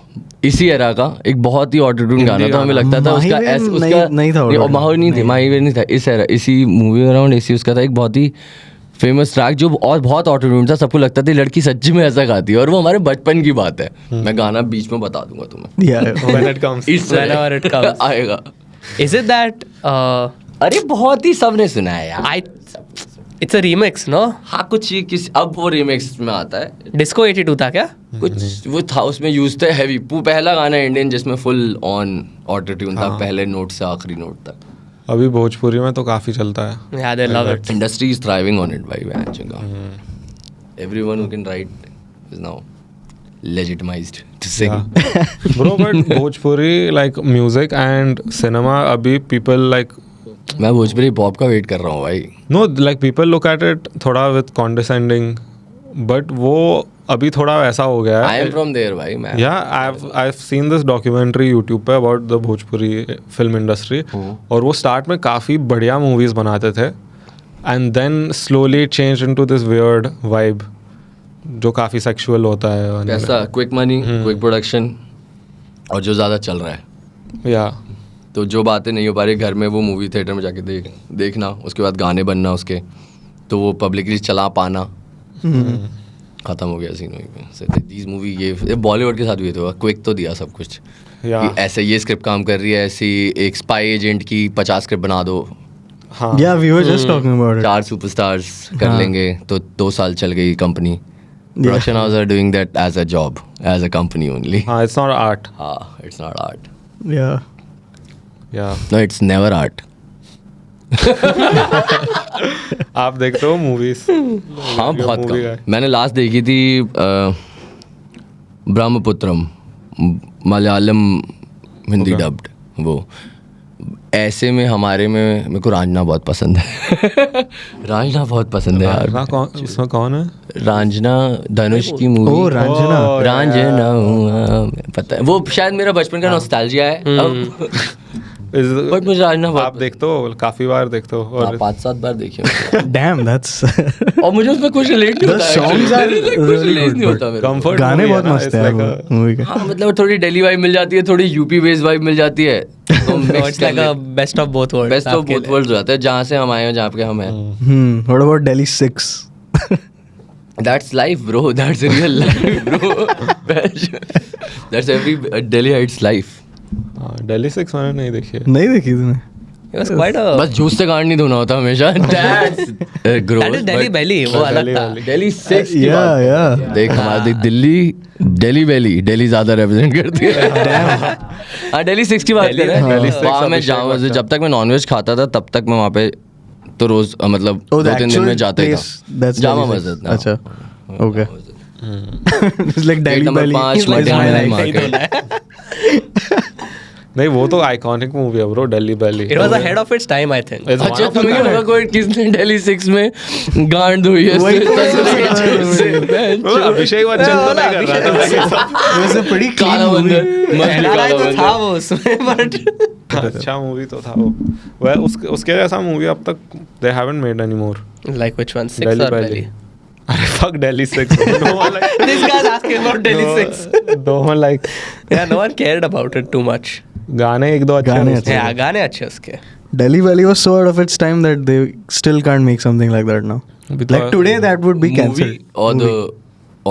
Speaker 2: इसी एरा का, एक बहुत ही ऑटो ट्यून गाना था. हमें लगता था उसका
Speaker 3: नहीं था,
Speaker 2: माही नहीं थी, माही वे नहीं था. इस एरा इसी मूवी अराउंड इसी उसका था एक बहुत ही फेमस ट्रैक जो और बहुत ऑटो ट्यून था. सबको लगता था लड़की सच्ची में ऐसा गाती है, और वो हमारे बचपन की बात है. मैं गाना बीच में बता दूंगा तुम्हें.
Speaker 3: Yeah.
Speaker 1: When it comes.
Speaker 4: Whenever it comes.
Speaker 2: आएगा.
Speaker 4: Is it that?
Speaker 2: अरे बहुत ही सबने सुना है यार.
Speaker 4: It's a remix, no?
Speaker 2: हाँ कुछ किस अब वो रिमिक्स में आता है.
Speaker 4: Disco 82 था क्या?
Speaker 2: कुछ वो था उसमें यूज थे हैवी. पहला गाना इंडियन जिसमें फुल ऑन ऑटो ट्यून था, पहले नोट से आखिरी नोट तक.
Speaker 1: अभी भोजपुरी में तो काफी चलता है.
Speaker 4: Yeah, they love it.
Speaker 2: Industry is thriving on it, भाई. Everyone who can write is now legitimized to sing.
Speaker 1: Yeah. Bro, but Bhojpuri, like music and cinema, abhi people like.
Speaker 2: मैं भोजपुरी पॉप का वेट कर रहा हूँ भाई.
Speaker 1: No, like people look at it थोड़ा with condescending, but वो अभी थोड़ा ऐसा हो गया है.
Speaker 2: I am from there भाई मैं.
Speaker 1: Yeah, I've seen this documentary YouTube पे about the Bhojpuri film industry. और वो start में काफ़ी बढ़िया movies बनाते थे, and then slowly it changed into this weird vibe जो काफ़ी सेक्सुअल होता है.
Speaker 2: कैसा क्विक मनी, क्विक प्रोडक्शन, और जो ज़्यादा चल रहा है.
Speaker 1: या
Speaker 2: तो जो बातें नहीं हो पा रही घर में, वो मूवी थिएटर में जाके देखना, उसके बाद गाने बनना उसके, तो वो पब्लिकली चला पाना, खत्म हो गया सीन. दीज मूवी ये बॉलीवुड के साथ भी तो क्विक तो दिया सब कुछ.
Speaker 1: या
Speaker 2: ऐसे ये स्क्रिप्ट काम कर रही है, ऐसी एक स्पाई एजेंट की 50 स्क्रिप्ट बना दो.
Speaker 1: हाँ.
Speaker 3: Yeah, we were just talking about it.
Speaker 2: 4 superstars कर लेंगे तो 2 साल चल गई company. Production houses are doing that as a job, as a company only.
Speaker 1: हाँ, it's not art.
Speaker 2: It's not art.
Speaker 3: Yeah.
Speaker 1: Yeah.
Speaker 2: No, it's never art.
Speaker 1: आप देखते हो मूवीज?
Speaker 2: हाँ, बहुत कम. मैंने लास्ट देखी थी ब्रह्मपुत्रम, मलयालम हिंदी डब्ड. वो ऐसे में हमारे में मेरे को रांझना बहुत पसंद है. रांझना बहुत पसंद है यार.
Speaker 1: इसमें कौन है?
Speaker 2: रांझना मुकेश की मूवी.
Speaker 3: Oh, Ranjana.
Speaker 2: रांझना पता है, वो शायद मेरा बचपन का नॉस्टैल्जिया है. बट मुझे रांझना
Speaker 1: आप देखते हो? काफी बार देखते हो? और
Speaker 2: 5-7 बार देखी.
Speaker 3: Damn, that's.
Speaker 2: और मुझे उसमें कुछ रिलेट नहीं
Speaker 3: The
Speaker 2: होता.
Speaker 3: songs are really
Speaker 2: नहीं होता मेरे को.
Speaker 1: Comfort
Speaker 3: गाने
Speaker 1: movie
Speaker 3: बहुत
Speaker 1: है ना,
Speaker 3: मस्त
Speaker 1: it's
Speaker 3: है
Speaker 1: like a-
Speaker 3: मूवी के.
Speaker 2: हाँ, मतलब थोड़ी दिल्ली वाइब मिल जाती है, थोड़ी यूपी बेस वाइब मिल जाती है. तो
Speaker 4: So it's like a best of both worlds.
Speaker 2: Best of both worlds हो जाता है, जहाँ से हम आए हैं, जहाँ पे हम हैं.
Speaker 3: What about Delhi 6?
Speaker 2: That's life, bro. That's real life, bro. That's every Delhiite's life.
Speaker 1: Delhi 6 मैंने नहीं देखी है.
Speaker 3: नहीं देखी तूने?
Speaker 4: It was quite a.
Speaker 2: बस जूस से गांड नहीं धोना होता हमेशा. That's gross.
Speaker 4: That is Delhi belly. वो अलग था.
Speaker 2: Delhi 6 की
Speaker 3: Yeah,
Speaker 2: बात.
Speaker 3: yeah.
Speaker 2: देख हमारी दिल्ली belly, दिल्ली ज़्यादा represent करती है. हाँ, Delhi 6 की बात कर रहे हैं. वहाँ मैं जाऊँ, जब तक मैं नॉनवेज खाता था तब तक मैं वहाँ पे तो रोज मतलब
Speaker 3: Oh, the
Speaker 2: 2-3 दिन
Speaker 3: actual
Speaker 2: में जाता ही
Speaker 3: place,
Speaker 2: था.
Speaker 3: that's
Speaker 2: Jama
Speaker 3: Delhi 6.
Speaker 2: मस्जिद.
Speaker 3: अच्छा, okay. It's like Delhi
Speaker 2: number
Speaker 3: belly.
Speaker 2: 5
Speaker 3: is my
Speaker 2: मदीना
Speaker 3: life.
Speaker 2: मार्केट.
Speaker 1: नहीं, वो तो आइकॉनिक मूवी है bro, Delhi belly.
Speaker 4: It was ahead of its time, I think.
Speaker 2: अच्छा, तुम्हें लगा कोई किसने Delhi 6 में गांड धोई है?
Speaker 3: वही तो
Speaker 1: Bro, अभिषेक बच्चन तो नहीं कर रहा था.
Speaker 3: It was a pretty clean
Speaker 2: काला
Speaker 3: movie.
Speaker 2: बंदर, मस्त
Speaker 4: NRI
Speaker 2: काला
Speaker 4: तो था
Speaker 2: बंदर.
Speaker 4: वो उसमें, but
Speaker 1: अच्छा मूवी तो था वो. वह उसके जैसा मूवी अब तक they haven't made anymore.
Speaker 4: like which one? 6
Speaker 1: Delhi
Speaker 4: or
Speaker 1: Belly.
Speaker 4: Delhi?
Speaker 1: अरे fuck Delhi 6. No one like.
Speaker 4: This guy's asking about Delhi 6.
Speaker 1: No one like.
Speaker 4: Yeah, no one cared about it too much.
Speaker 1: गाने एक दो अच्छे
Speaker 3: गाने
Speaker 1: हैं
Speaker 3: अच्छे
Speaker 1: उसके.
Speaker 4: Yeah, गाने अच्छे उसके.
Speaker 3: Delhi Belly was so out of its time that they still can't make something like that now. Like today, that would be cancelled.
Speaker 2: Movie or the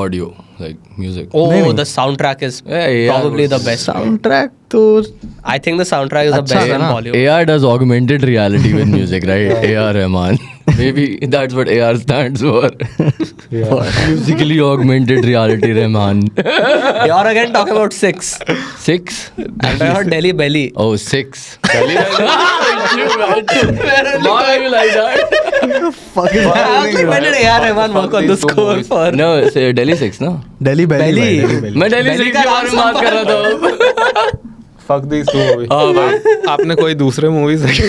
Speaker 2: audio, like music.
Speaker 4: Oh,
Speaker 3: नहीं.
Speaker 4: the soundtrack is
Speaker 2: Yeah,
Speaker 4: probably the
Speaker 2: was-
Speaker 4: best.
Speaker 3: Soundtrack तो
Speaker 4: I think the soundtrack is the
Speaker 3: अच्छा
Speaker 4: best
Speaker 3: है
Speaker 4: in
Speaker 3: ना?
Speaker 4: Bollywood.
Speaker 2: AR does augmented reality with music, right? AR Rahman. Maybe that's what AR stands for. Musically augmented reality Rahman.
Speaker 4: You're again talking about 6.
Speaker 2: 6?
Speaker 4: And I heard Delhi Belly.
Speaker 2: Oh, 6. Why are you like that?
Speaker 3: fucking
Speaker 4: When did A.R. Rahman work on the score for?
Speaker 2: No, say Delhi 6, no?
Speaker 3: Delhi Belly.
Speaker 4: Belly.
Speaker 3: भाई, Delhi Belly.
Speaker 2: मैं Delhi 6 के बारे में बात कर रहा था.
Speaker 1: Fuck these two movies.
Speaker 2: हाँ भाई.
Speaker 1: आपने कोई दूसरे मूवीज देखे?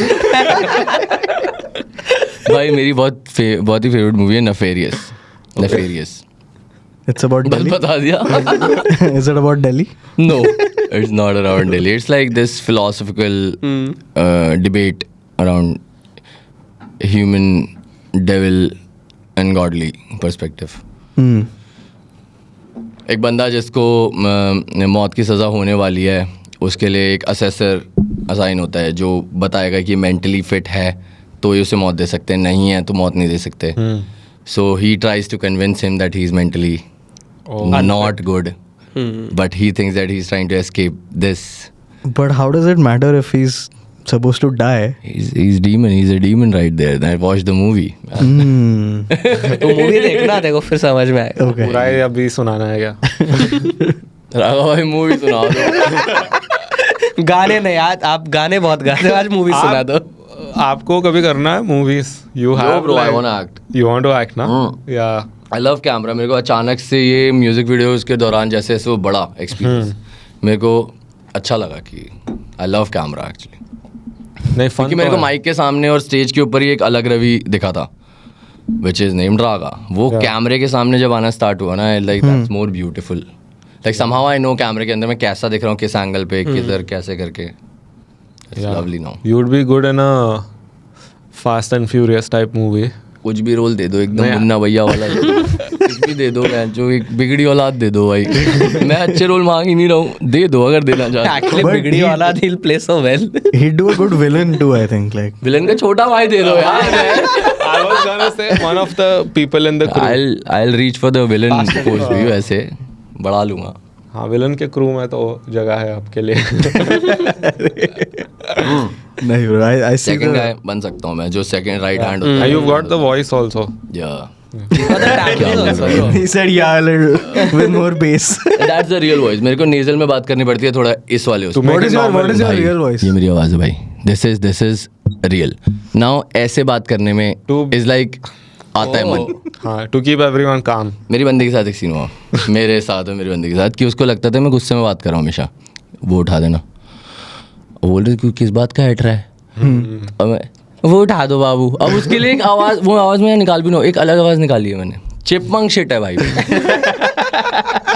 Speaker 2: भाई मेरी बहुत ही फेवरेट मूवी है Nefarious.
Speaker 3: It's about
Speaker 2: बस
Speaker 3: Delhi.
Speaker 2: बता दिया.
Speaker 3: Is it about Delhi?
Speaker 2: No, it's not around Delhi. It's like this philosophical debate around human, devil and godly perspective. एक बंदा जिसको मौत की सज़ा होने वाली है, उसके लिए एक असेसर असाइन होता है जो बताएगा कि मेंटली फिट है तो ये उसे मौत दे सकते हैं, नहीं है तो मौत नहीं दे सकते. So he tries to convince him that he is mentally not good, but he thinks that he's trying to escape this.
Speaker 3: But how does it matter if he's supposed to die?
Speaker 2: He's a demon right there. I watched the movie.
Speaker 4: तो movie देखना देखो फिर समझ में आएगा.
Speaker 3: Okay.
Speaker 1: पूरा ही अभी सुनाना है क्या?
Speaker 2: राघव भाई मूवी सुना दो.
Speaker 4: गाने नहीं आज आप गाने बहुत गाते हो, आज मूवी सुना दो.
Speaker 1: आपको कभी करना है movies? You have
Speaker 2: bro, I
Speaker 1: like-
Speaker 2: wanna act.
Speaker 1: You want to act ना? Yeah.
Speaker 2: I love camera. मेरे को अचानक से ये म्यूजिक वीडियोस के दौरान जैसे वो बड़ा एक्सपीरियंस मेरे को अच्छा लगा कि आई लव कैमरा एक्चुअली.
Speaker 1: नहीं फन
Speaker 2: क्योंकि मेरे को माइक के सामने और स्टेज के ऊपर ही एक अलग रवि दिखा था, विच इज नेम्ड रागा. वो कैमरे के सामने जब आना स्टार्ट हुआ ना, like that's more beautiful. Like somehow I know कैमरे के अंदर मैं कैसा दिख रहा हूँ, किस एंगल पे, किधर कैसे करके. It's lovely now.
Speaker 1: You would be good in a Fast and Furious type movie.
Speaker 2: कुछ भी रोल दे दो, एकदम मुन्ना भैया वाला कुछ भी दे दो, मैं जो एक बिगड़ी औलाद दे दो भाई। मैं अच्छे रोल मांग ही नहीं रहा हूँ, दे दो अगर देना चाहते।
Speaker 4: Actually,
Speaker 3: But
Speaker 4: बिगड़ी वाला he'll play so well.
Speaker 3: He'd do a good villain too, I think. Like,
Speaker 2: villain का छोटा भाई दे दो यार।
Speaker 1: I was gonna say one of the people in the crew.
Speaker 2: I'll reach for the villain post भी वैसे बढ़ा लूंगा।
Speaker 1: हाँ, विलन के क्रू में तो जगह है आपके लिए।
Speaker 3: नहीं bro, I see
Speaker 2: second
Speaker 3: the...
Speaker 2: गाय बन सकता हूँ मैं, जो सेकंड राइट हैंड होता है।
Speaker 1: You've got the voice also.
Speaker 2: Yeah.
Speaker 4: For the tattoo also, bro.
Speaker 3: He said yeah, a little with more bass.
Speaker 2: That's the real voice. मेरे को nasal में बात करनी पड़ती है थोड़ा इस वाले उसमें।
Speaker 1: make
Speaker 3: What
Speaker 1: it
Speaker 3: is your
Speaker 1: normal,
Speaker 3: real voice?
Speaker 2: ये मेरी आवाज है भाई। This is real. Now ऐसे बात करने में is like आता है मन।
Speaker 1: हाँ, to keep everyone calm.
Speaker 2: मेरी बंदी के साथ एक सीन हुआ, मेरे साथ और मेरी बंदी के साथ, कि उसको लगता था मैं गुस्से में बात कर रहा हूँ हमेशा। वो उठा देना, वो बोल रही किस बात का हट रहा है, अब मैं वो उठा दो बाबू। अब उसके लिए एक आवाज़, वो आवाज़ में निकाल भी ना, एक अलग आवाज़ निकाली है मैंने, चिपमंक शिट है भाई।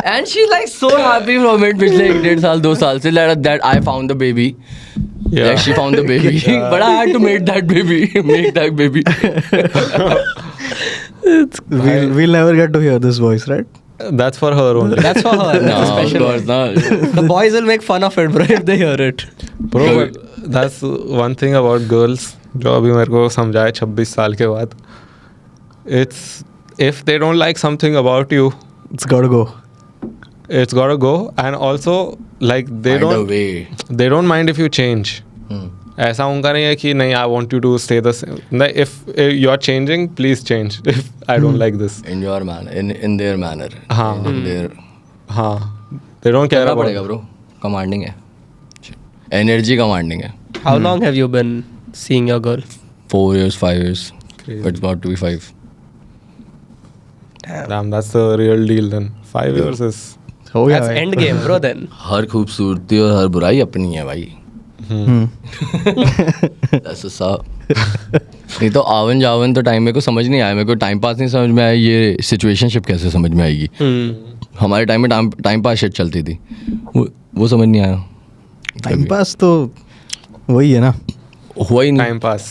Speaker 2: And she like so happy from it. पिछले 1.5 साल 2 साल say that I found the baby, like she found the baby, but I had to make that baby.
Speaker 3: We'll never get to hear this voice, right?
Speaker 1: That's for her only.
Speaker 4: That's for her.
Speaker 2: No, of
Speaker 4: Special.
Speaker 2: course not.
Speaker 4: The boys will make fun of it, bro, if they hear it.
Speaker 1: Bro, but that's one thing about girls जो अभी मेरे को समझाए 26 साल के बाद. It's if they don't like something about you,
Speaker 3: It's gotta go.
Speaker 1: it's gotta go. And also like they
Speaker 2: Find a
Speaker 1: don't
Speaker 2: way.
Speaker 1: they don't mind if you change. ऐसा उनका नहीं है कि नहीं I want you to stay the same. Like, if you're changing, please change. If I don't like this.
Speaker 2: In your manner, in their manner.
Speaker 1: हाँ.
Speaker 2: In their.
Speaker 1: हाँ. They don't care
Speaker 2: करना
Speaker 1: about.
Speaker 2: पड़ेगा bro. Commanding है. Energy commanding है.
Speaker 4: How long have you been seeing your girl?
Speaker 2: 4 years, 5 years.
Speaker 1: Crazy.
Speaker 2: But it's about to be 5.
Speaker 1: Damn, that's the real deal then. 5 years is.
Speaker 3: Oh yeah.
Speaker 4: That's end game, bro, then.
Speaker 2: हर खूबसूरती और हर बुराई अपनी है भाई। That's what's up. नहीं तो आवन जावन तो टाइम मेरे को समझ नहीं आया, मेरे को टाइम पास नहीं समझ में आया, ये सिचुएशनशिप कैसे समझ में आएगी। हमारे टाइम में टाइम पास शिट चलती थी, वो समझ नहीं आया।
Speaker 3: टाइम पास तो वही है ना,
Speaker 2: हुआ ही नहीं,
Speaker 1: Time pass.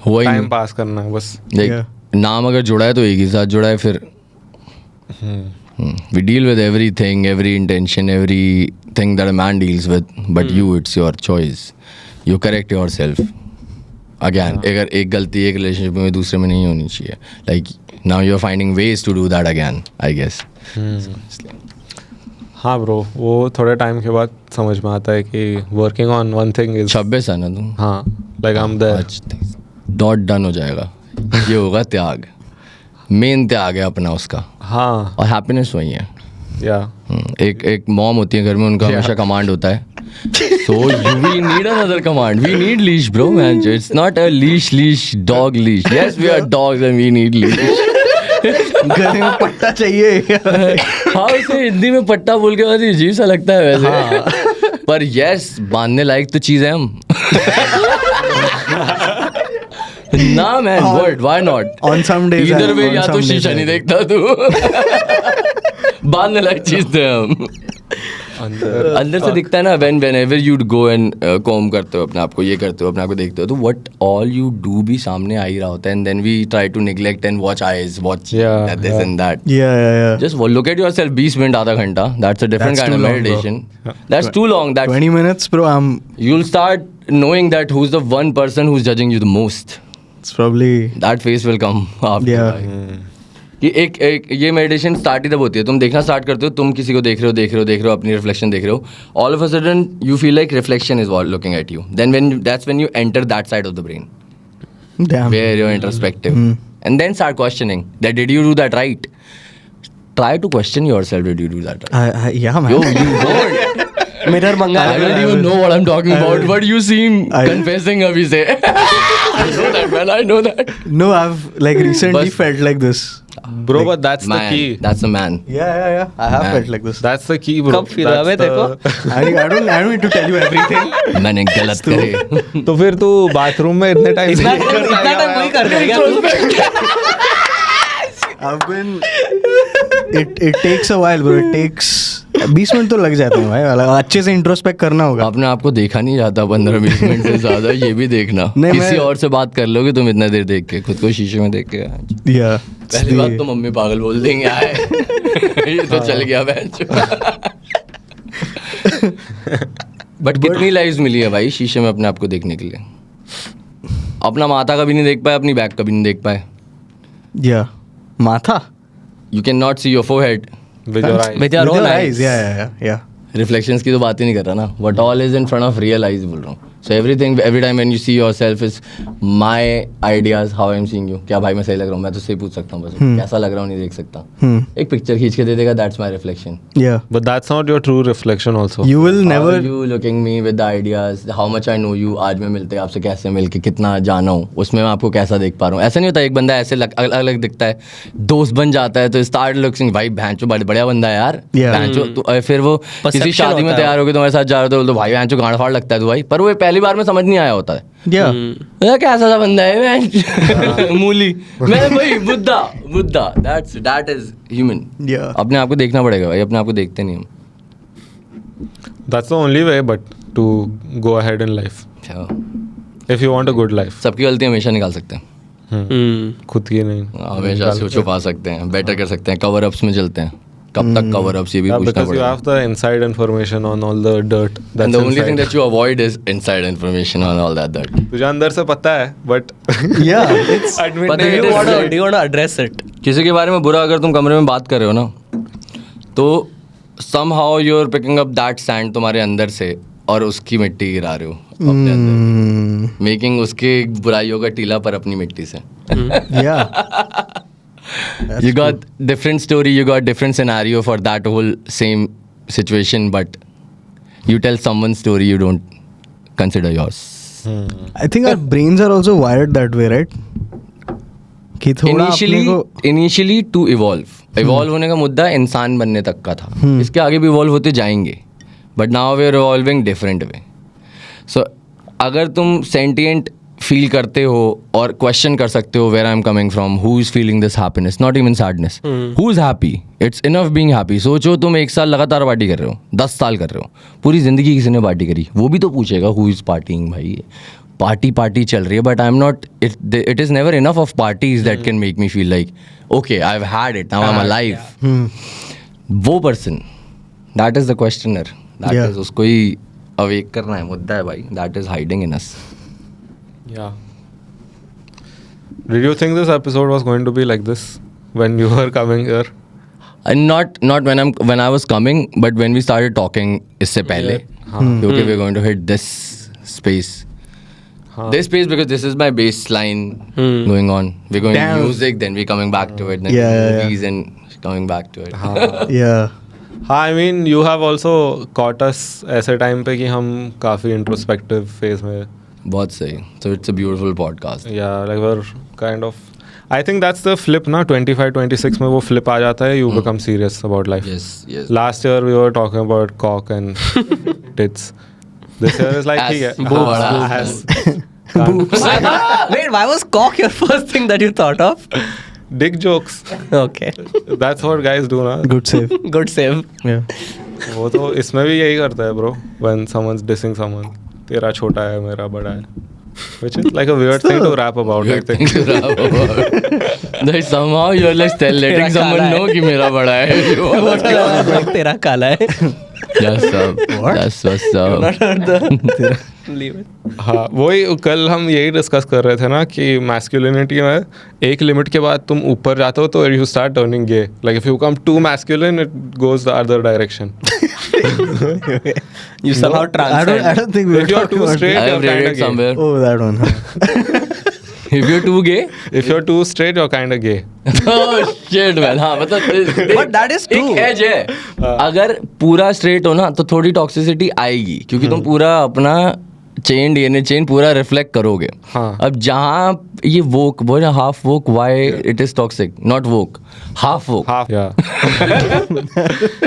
Speaker 2: हुआ ही
Speaker 1: Time
Speaker 2: नहीं।
Speaker 1: pass करना है बस.
Speaker 2: देख
Speaker 3: Yeah.
Speaker 2: नाम अगर जुड़ा है तो एक ही साथ जुड़ा है, फिर we deal with everything, every intention, everything that a man deals with, but you, it's your choice. You correct yourself. Again, अगर एक गलती एक रिलेशनशिप में दूसरे में नहीं होनी चाहिए. Like now you're finding ways to do that again, I guess.
Speaker 1: हाँ ब्रो, वो थोड़े टाइम के बाद समझ में आता है कि working on one thing is
Speaker 2: 26 है ना तुम?
Speaker 1: हाँ, like I am there.
Speaker 2: Dot done हो जाएगा, ये होगा त्याग, मेन त्याग है अपना उसका,
Speaker 1: हाँ
Speaker 2: और हैप्पीनेस वही है.
Speaker 1: या
Speaker 2: एक मॉम होती है घर में, उनका हमेशा कमांड होता है. So we need another command. We need leash, bro, man. It's not a leash, dog leash. Yes, we are dogs and we need leash.
Speaker 3: गले में पट्टा चाहिए.
Speaker 2: हाँ, उसे हिंदी में पट्टा बोल के बाद अजीब सा लगता है वैसे. पर यस, बांधने लायक तो चीज है हम. ना man, word, why not?
Speaker 3: On some days,
Speaker 2: इधर में
Speaker 3: on
Speaker 2: या तो
Speaker 3: some days
Speaker 2: शीशा
Speaker 3: I
Speaker 2: नहीं
Speaker 3: agree.
Speaker 2: देखता तू. बांधने लायक चीज थे हम. अंदर से दिखता है ना, whenever you go and comb करते हो अपने आप को, ये करते हो अपने आप को देखते हो, तो what all you do भी सामने आ ही रहा होता है, and then we try to neglect and watch eyes, watch this and that.
Speaker 3: Yeah.
Speaker 2: Just look at yourself 20 minutes, आधा घंटा. That's a different
Speaker 3: That's
Speaker 2: kind of
Speaker 3: too long, bro.
Speaker 2: meditation. That's too long.
Speaker 3: 20 minutes, bro.
Speaker 2: You'll start knowing that who's the one person who's judging you the most.
Speaker 3: It's probably.
Speaker 2: That face will come after.
Speaker 3: Yeah.
Speaker 2: कि एक ये meditation start ही तब होती है, तुम देखना start करते हो, तुम किसी को देख रहे हो, अपनी रिफ्लेक्शन देख रहे हो, all of a sudden you feel like reflection is looking at you, then that's when you enter that side of the brain
Speaker 3: Damn.
Speaker 2: Where you introspective, and then start questioning that did you do that right. Try to question yourself, did you do that right?
Speaker 3: Yeah, man.
Speaker 2: Yo, you won't.
Speaker 4: Mirror मंगा.
Speaker 2: I don't even know what I'm talking about, but you seem confessing अभी से. I know that, man. I know that.
Speaker 3: No, I've like recently
Speaker 2: Bus-
Speaker 3: felt like this.
Speaker 1: Bro, but that's the
Speaker 2: Man,
Speaker 1: की.
Speaker 2: that's a man.
Speaker 3: Yeah. I have
Speaker 2: Man.
Speaker 3: felt like this.
Speaker 1: That's the key bro.
Speaker 4: कब feel हुआ बे तेरे को?
Speaker 3: I don't need to tell you everything.
Speaker 2: मैंने गलत करे.
Speaker 1: तो फिर तू बाथरूम में इतने टाइम
Speaker 4: इतना टाइम वही कर रहा है क्या तू?
Speaker 3: I've been. It takes a while, bro. It takes 20 minute तो लग जाते हैं भाई, वाला अच्छे से इंट्रोस्पेक्ट करना होगा.
Speaker 2: अपने आप को देखा नहीं जाता 15-20 मिनट से ज्यादा, ये भी देखना.
Speaker 3: नहीं,
Speaker 2: किसी
Speaker 3: मैं-
Speaker 2: और से बात कर लोगे तुम इतना देर देख के, खुद को शीशे में देख के.
Speaker 3: या
Speaker 2: पहली बात तो मम्मी पागल बोल देंगे आए ये तो चल गया बेंच. बट कितनी लाइव्स मिली है भाई शीशे में अपने आप को देखने के लिए. अपना माथा कभी नहीं देख पाए, अपनी बैक कभी नहीं देख पाए.
Speaker 3: या माथा
Speaker 2: you can not see your forehead.
Speaker 1: With your eyes.
Speaker 4: With your own eyes.
Speaker 3: या
Speaker 2: रिफ्लेक्शंस की तो बात ही नहीं कर रहा ना. What all is in front of real eyes बोल रहा हूँ. So everything every time when you see yourself is my ideas how I am seeing you. क्या भाई मैं सही लग रहा हूँ? मैं तो सही पूछ सकता हूँ बस. कैसा लग रहा हूँ नहीं देख सकता. एक पिक्चर खींच के दे देगा, दैट्स माय रिफ्लेक्शन.
Speaker 3: या
Speaker 1: But that's not your true reflection also.
Speaker 3: You will
Speaker 2: How
Speaker 3: never.
Speaker 2: are you looking me with the ideas? How much I know you? आज मैं मिलते हैं आपसे कैसे मिल के कितना जाना हूँ, उसमें मैं आपको कैसा देख पा रहा हूँ. ऐसा नहीं होता एक बंदा ऐसे अलग अलग दिखता है, दोस्त बन जाता है तो स्टार्ट लुकिंग भाई भैंचो बढ़िया बंदा है यार.
Speaker 3: Yeah.
Speaker 2: भैंचो फिर वो किसी
Speaker 4: Perception
Speaker 2: शादी में
Speaker 4: होता है.
Speaker 2: तैयार होकर तुम्हारे साथ जा रहे हो तो भाई भैंचो गांड फाड़ लगता है तो भाई. पर वो पहली बार में समझ नहीं आया होता है.
Speaker 3: या
Speaker 2: ये कैसा सा बंदा है भैंच मूली. मैं भाई बुद्धा दैट इज ह्यूमन.
Speaker 3: या
Speaker 2: अपने आप को देखना पड़ेगा भाई, अपने आप को देखते नहीं हम.
Speaker 1: That's the only way, but to go ahead in life. If you want a good life.
Speaker 2: सबकी गलती हमेशा निकाल सकते हैं.
Speaker 1: खुद की नहीं.
Speaker 2: हमेशा से छुपा सकते हैं, बेटर कर सकते हैं, कवर अप्स में चलते हैं. कब तक कवर अप्स ये भी
Speaker 1: Yeah,
Speaker 2: पूछना
Speaker 1: because you
Speaker 2: पड़ेगा.
Speaker 1: have the inside information on all the dirt. That's
Speaker 2: And the only thing
Speaker 1: inside.
Speaker 2: that you avoid is inside information on all that dirt.
Speaker 1: तुझे अंदर से पता है, but
Speaker 3: या इट्स
Speaker 1: admit
Speaker 2: But
Speaker 1: नहीं
Speaker 2: it
Speaker 4: Do you
Speaker 2: is
Speaker 1: है.
Speaker 4: want to do you want to address it?
Speaker 2: किसी के बारे में बुरा अगर तुम कमरे में बात कर रहे हो ना, तो somehow you're picking up that sand तुम्हारे अंदर से और उसकी मिट्टी गिरा रहे हो अपने अंदर, मेकिंग उसके बुराइयों का टीला पर अपनी मिट्टी से.
Speaker 3: या
Speaker 2: You got different story, you got different scenario for that whole same situation, but you tell someone's story, you don't consider yours.
Speaker 3: I think our brains are also wired that way, right? कि थोड़ा अपने को
Speaker 2: Initially to evolve होने का मुद्दा इंसान बनने तक का था. इसके आगे भी इवॉल्व होते जाएंगे, but now we are evolving different way. So अगर तुम सेंटिएंट फील करते हो और क्वेश्चन कर सकते हो where I am coming from, who is feeling this happiness, not even sadness, who is happy, it's enough being happy. सोचो तुम 1 साल लगातार पार्टी कर रहे हो, 10 साल कर रहे हो, पूरी जिंदगी किसी ने पार्टी करी, वो भी तो पूछेगा हु इज पार्टिंग. भाई पार्टी चल रही है, but I am not, it is never enough of parties that can make me feel like okay I have had it, now I am alive. वो person, that is the questioner, that
Speaker 3: Yeah.
Speaker 2: Is, उसको ही awake करना है, मुद्दा है भाई, that is hiding in us.
Speaker 1: Yeah. Did you think this episode was going to be like this when you were coming here?
Speaker 2: And not when I was coming, but when we started talking इससे पहले, okay, we're going to hit this space. This space because this is my baseline going on. We're going
Speaker 3: Damn.
Speaker 2: music, then we're coming back to it, then
Speaker 3: Yeah.
Speaker 2: movies and coming back to it.
Speaker 3: या
Speaker 1: हाँ, I mean you have also caught us ऐसे time पे कि हम काफ़ी introspective phase में.
Speaker 2: बहुत सही. So it's a beautiful podcast.
Speaker 1: Yeah, like we're kind of. I think that's the flip ना 25-26 में वो flip आ जाता है. You become serious about life.
Speaker 2: Yes.
Speaker 1: Last year we were talking about cock and tits. This year is like
Speaker 2: Ass.
Speaker 1: ठीक है.
Speaker 2: Boobs.
Speaker 1: हाँ, ass.
Speaker 4: Wait, why was cock your first thing that you thought of?
Speaker 1: Dick jokes.
Speaker 4: Okay,
Speaker 1: That's what guys do ना.
Speaker 3: Good save.
Speaker 4: good save.
Speaker 3: या
Speaker 1: वो तो इसमें भी यही करता है bro. When someone's dissing someone, तेरा छोटा है मेरा बड़ा है. Which is like a weird thing to rap about. I think.
Speaker 2: Like somehow you're like letting someone
Speaker 4: काला है.
Speaker 2: know कि मेरा बड़ा है.
Speaker 4: तेरा काला है.
Speaker 2: That's what's up.
Speaker 4: Leave it.
Speaker 1: हाँ, वही कल हम यही डिस्कस कर रहे थे ना कि मैस्कुलिनिटी में एक लिमिट के बाद तुम ऊपर जाते हो तो you start turning gay. Like if you come to masculine it goes the other direction.
Speaker 4: You somehow
Speaker 3: I
Speaker 4: transcend.
Speaker 3: don't think we were
Speaker 1: If you're
Speaker 3: talking
Speaker 1: too
Speaker 3: about
Speaker 1: straight,
Speaker 2: I
Speaker 1: you're
Speaker 2: have read
Speaker 1: kind
Speaker 2: it
Speaker 1: of gay.
Speaker 2: somewhere.
Speaker 3: Oh, that one.
Speaker 2: If you're too gay,
Speaker 1: If you're too straight, you're kind of gay.
Speaker 2: oh shit man. हाँ मतलब
Speaker 4: But that is true.
Speaker 2: एक as है. अगर पूरा straight हो ना तो थोड़ी टॉक्सिसिटी आएगी क्योंकि तुम पूरा अपना चेन डीएनए चेन पूरा रिफ्लेक्ट करोगे.
Speaker 1: हाँ.
Speaker 2: अब जहाँ ये वोक वो ना half woke why it is toxic not woke half woke.
Speaker 1: Half. Yeah.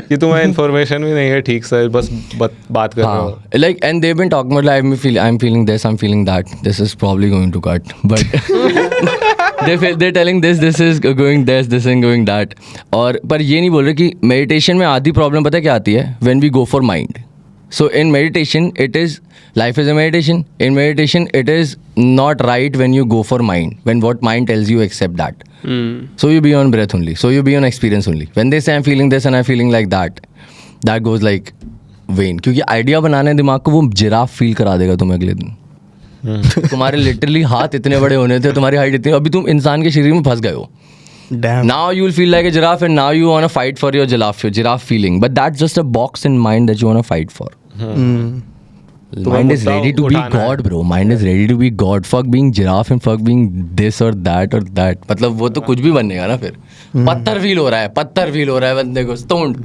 Speaker 1: कि तुम्हें इन्फॉर्मेशन भी नहीं है ठीक से बस बात कर रहे हो.
Speaker 2: हाँ like and they've been talking about like I'm feeling this I'm feeling that this is probably going to cut but they're telling this is going this is going that. और पर ये नहीं बोल रहे कि meditation में आधी problem पता है क्या आती है? When we go for mind. So in meditation, life is a meditation. In meditation, it is not right when you go for mind. When what mind tells you, accept that. So you be on breath only. So you be on experience only. When they say I'm feeling this and I'm feeling like that, that goes like vain. क्योंकि idea बनाने दिमाग को वो giraffe feel करा देगा तुम्हें अगले दिन. तुम्हारे लिटरली हाथ इतने बड़े होने थे, तुम्हारी हाइट इतनी, अभी तुम इंसान के शरीर में फंस गए हो.
Speaker 3: Damn.
Speaker 2: Now you will feel like a giraffe and now you want to fight for your giraffe feeling. But that's just a box in mind that you want to fight for. Mind is ready to be God, bro. Mind is ready to be God. Fuck being giraffe and fuck being this or that or that. मतलब वो तो कुछ भी बनेगा ना फिर. पत्थर feel हो रहा है बंदे को. Stoned.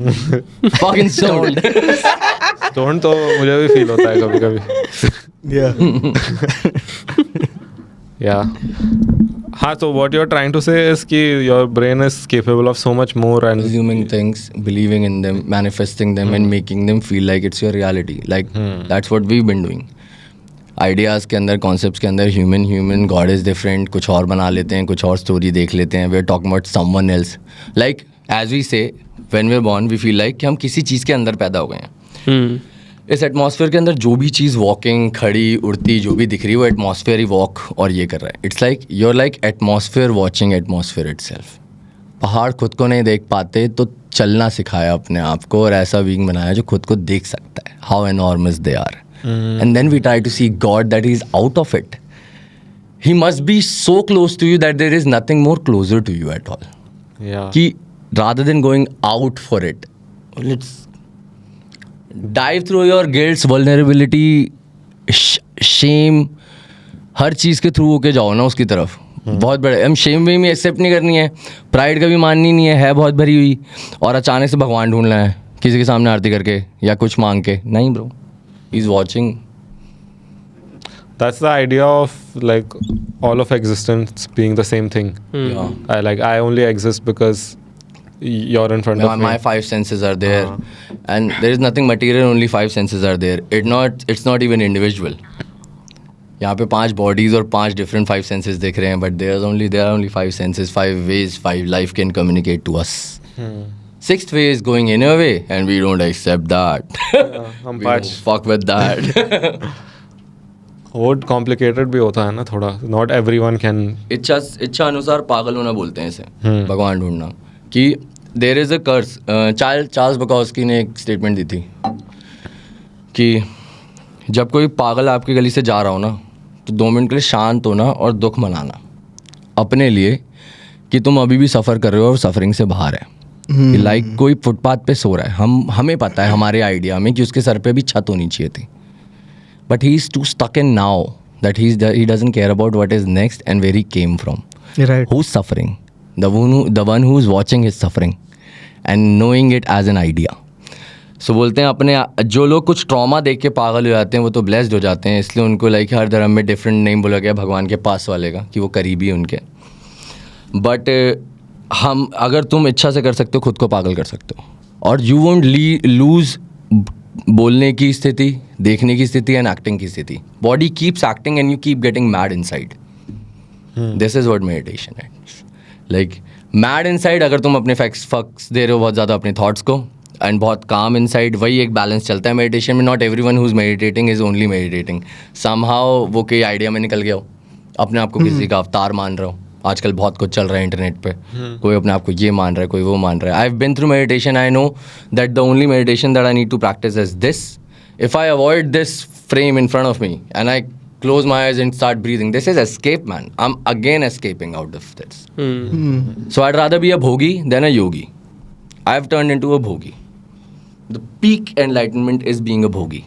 Speaker 2: Fucking stoned.
Speaker 1: Stoned तो मुझे भी फील होता है कभी-कभी. Yeah. हाँ, so what you're trying to say is कि your brain is capable of so much more and
Speaker 2: consuming things, believing in them, manifesting them and making them feel like it's your reality. Like that's what we've been doing. Ideas के अंदर, concepts के अंदर human, God is different, कुछ और बना लेते हैं, कुछ और story देख लेते हैं. We're talking about someone else. Like as we say, when we're born, we feel like कि हम किसी चीज़ के अंदर पैदा हो गए हैं. इस एटमॉस्फेयर के अंदर जो भी चीज़ वॉकिंग, खड़ी, उड़ती, जो भी दिख रही है वो एटमॉस्फेयर ही वॉक और ये कर रहा है. It's like your like atmosphere watching atmosphere itself. पहाड़ खुद को नहीं देख पाते तो चलना सिखाया अपने आप को और ऐसा बीइंग बनाया जो खुद को देख सकता है. How enormous they are. And then we try to see God that is out of it. He must be so close to you that there is nothing more closer to you at all. कि rather than going out for it, let's dive through your guilt, vulnerability, shame, हर चीज़ के through होके जाओ ना उसकी तरफ. बहुत बड़े हम शेम भी एक्सेप्ट नहीं करनी है, प्राइड का भी माननी नहीं है बहुत भरी हुई, और अचानक से भगवान ढूंढना है किसी के सामने आरती करके या कुछ मांग के. नहीं bro, he is watching.
Speaker 1: That's the idea of like all of existence being the same thing. I only exist because you're in front of me.
Speaker 2: My five senses are there, and there is nothing material. Only five senses are there. It's not even individual. यहाँ पे 5 bodies और 5 different 5 senses दिख रहे हैं, but there are only 5 senses, 5 ways 5 life can communicate to us. 6th way is going in a way, and we don't accept that.
Speaker 1: हम
Speaker 2: We don't fuck with that.
Speaker 1: वो complicated भी होता है ना थोड़ा. Not everyone can.
Speaker 2: इच्छा अनुसार पागल होना बोलते हैं इसे. भगवान ढूंढना कि there is a curse. Charles Bukowski ने एक स्टेटमेंट दी थी कि जब कोई पागल आपकी गली से जा रहा हो ना तो 2 मिनट के लिए शांत होना और दुख मनाना अपने लिए कि तुम अभी भी सफ़र कर रहे हो और सफरिंग से बाहर है. लाइक कोई फुटपाथ पे सो रहा है, हमें पता है हमारे आइडिया में कि उसके सर पे भी छत होनी चाहिए थी, but he is too stuck in now that he doesn't care about what is next and where he came from. Who is suffering? The one who is watching his suffering and knowing it as an idea. So बोलते हैं अपने जो लोग कुछ trauma देख के पागल हो जाते हैं वो तो ब्लेस्ड हो जाते हैं, इसलिए उनको लाइक हर धर्म में डिफरेंट नेम बोला गया भगवान के पास वाले का कि वो करीबी है उनके. बट हम अगर तुम इच्छा से कर सकते हो खुद को पागल कर सकते हो, और यू वोंट लूज बोलने की स्थिति, देखने की स्थिति एंड एक्टिंग की स्थिति. Body keeps acting and you keep getting mad inside. This is what meditation है. लाइक मैड इनसाइड अगर तुम अपने फक्स दे रहे हो बहुत ज़्यादा अपने थॉट्स को, एंड बहुत काम इनसाइड, वही एक बैलेंस चलता है मेडिटेशन में. Not everyone who is meditating is only meditating. Somehow वो कई आइडिया में निकल गया हो, अपने आप को किसी का अवतार मान रहे हो. आजकल बहुत कुछ चल रहा है इंटरनेट पे, कोई अपने आप को ये मान रहा है, कोई वो मान रहा है. I have been through meditation. I know that the only meditation that I need to practise is this. If I avoid this frame in front of me and I close my eyes and start breathing, this is escape, man. I'm again escaping out of this. So I'd rather be a bhogi than a yogi. I've turned into a bhogi. The peak enlightenment is being a bhogi.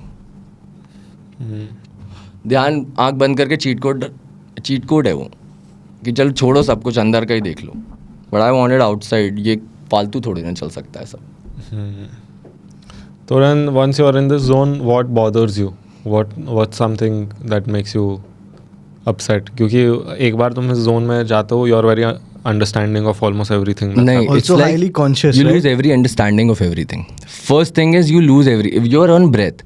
Speaker 2: ध्यान आँख बंद करके cheat code है वो कि चल छोड़ो सब कुछ, अंदर का ही देख लो. But I wanted outside. ये फालतू थोड़ी ना चल सकता है सब.
Speaker 1: So then once you are in this zone, what bothers you? What's something that makes you upset? क्योंकि एक बार तुम इस जोन में जाते हो, you are very understanding of almost everything.
Speaker 2: नहीं,
Speaker 3: also
Speaker 2: it's like
Speaker 3: highly conscious.
Speaker 2: You
Speaker 3: right?
Speaker 2: lose every understanding of everything. First thing is you lose if you're on breath.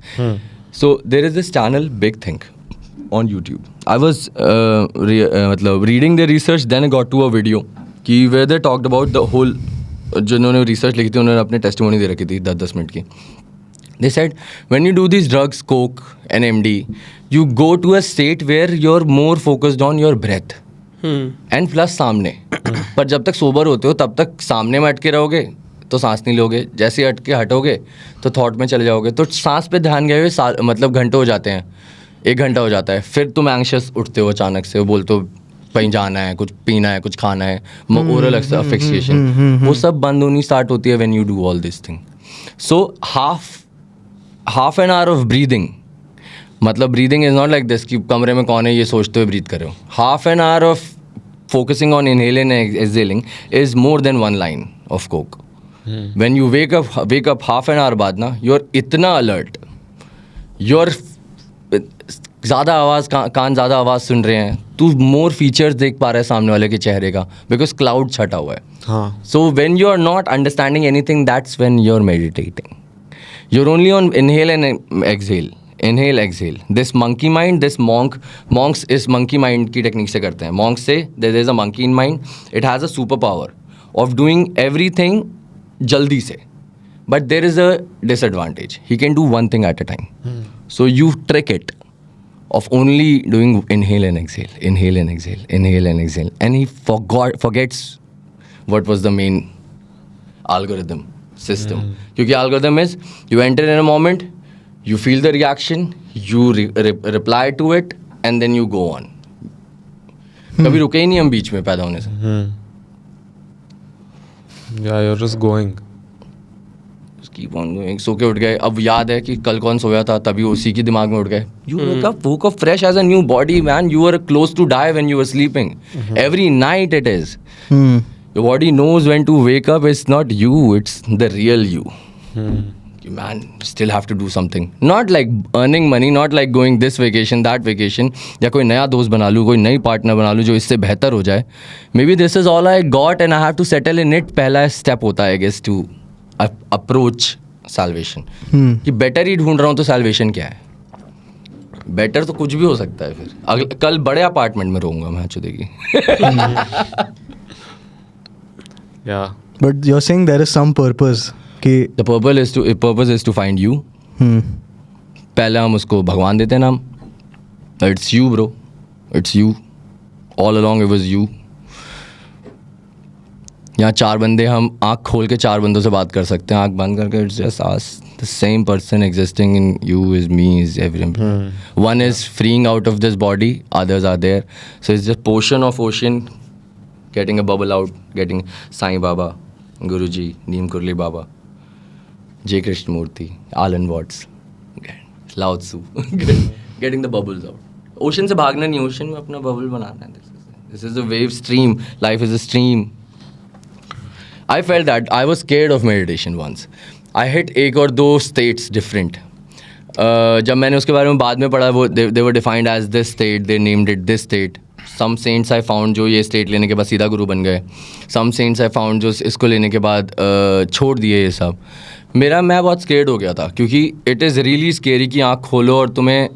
Speaker 2: So there is this channel, Big Think. on YouTube. I was मतलब reading the research, then I got to a video कि where they talked about the whole, जिन्होंने research लिखी थी उन्होंने अपने testimony दे रखी थी 10-10 minute की. They said when you do these drugs, coke and MD, you go to a state where you're more focused on your breath and plus सामने. पर जब तक सोबर होते हो तब तक सामने में अटके रहोगे तो सांस नहीं लोगे, जैसे ही अटके हटोगे तो थॉट में चले जाओगे, तो सांस पे ध्यान गए हुए मतलब घंटे हो जाते हैं, 1 घंटा हो जाता है, फिर तुम एंग्शियस उठते हो अचानक से, बोलते हो कहीं जाना है, कुछ पीना है, कुछ खाना है, ओरल अफिक्सिएशन, वो सब बंद होनी स्टार्ट होती है when you do all this thing. So half an hour of breathing, मतलब breathing is not like this कि कमरे में कौन है ये सोचते हुए ब्रीथ करो. Half an hour of focusing on inhaling and exhaling is more than 1 line of Coke. When you wake up half an hour बाद ना, you're इतना alert, you're ज़्यादा आवाज़ कान ज़्यादा आवाज़ सुन रहे हैं, तू more features देख पा रहा है सामने वाले के चेहरे का, because cloud छटा हुआ है.
Speaker 1: हाँ.
Speaker 2: So when you're not understanding anything, that's when you're meditating. You're only on inhale and exhale. Inhale, exhale. This monkey mind, this monks इस monkey mind की टेक्निक से करते हैं. Monks say there is a monkey in mind. It has a superpower of doing everything जल्दी से, but there is a disadvantage. He can do one thing at a time. So you trick it of only doing inhale and exhale, inhale and exhale, inhale and exhale, and he forgets what was the main algorithm system. Because algorithm is you enter in a moment, you feel the reaction, you reply to it, and then you go on. कभी रुके ही नहीं हम बीच में पैदा होने से.
Speaker 1: Yeah, you're just going.
Speaker 2: Just keep on going. सो के उठ गए, अब याद है कि कल कौन सोया था, तभी उसी के दिमाग में उठ गए. You woke up fresh as a new body, man. You were close to die when you were sleeping. Every night it is. Your body knows when to wake up. It's not you, it's the real you. You, man, still have to do something. Not like earning money, not like going this vacation, that vacation, या कोई नया दोस्त बना लूँ, कोई नई partner बना लूँ जो इससे बेहतर हो जाए. Maybe this is all I got and I have to settle in it. पहला step होता है, I guess, to approach salvation. कि better ही ढूंढ रहा हूँ तो salvation क्या है? Better तो कुछ भी हो सकता है. फिर कल बड़े अपार्टमेंट में रहूँगा मैं, चुदेगी.
Speaker 1: Yeah.
Speaker 3: But you're saying there is some purpose. कि
Speaker 2: The purpose is to find you. पहले हम उसको भगवान देते हैं नाम. It's you, bro. It's you. All along it was you. यहाँ 4 बंदे, हम आँख खोल के 4 बंदों से बात कर सकते हैं. आँख बंद करके it's just us. The same person existing in you is me, is everyone. One is freeing out of this body, others are there. So it's just portion of ocean, getting a bubble out, getting Sai Baba, Guruji, Neem Kurli Baba, J. Krishnamurti, Alan Watts, Lao Tzu, getting the bubbles out. Ocean से भागना नहीं, ocean में अपना bubble बनाना है. This is a wave stream. Life is a stream. I felt that I was scared of meditation once. I hit 1 or 2 states different. जब मैंने उसके बारे में बाद में पढ़ा, वो they were defined as this state. They named it this state. Some saints I found जो ये state लेने के बाद सीधा गुरु बन गए. Some saints I found जो इसको लेने के बाद छोड़ दिए ये सब. मैं बहुत स्केर्ड हो गया था, क्योंकि इट इज़ रियली स्केरी कि आँख खोलो और तुम्हें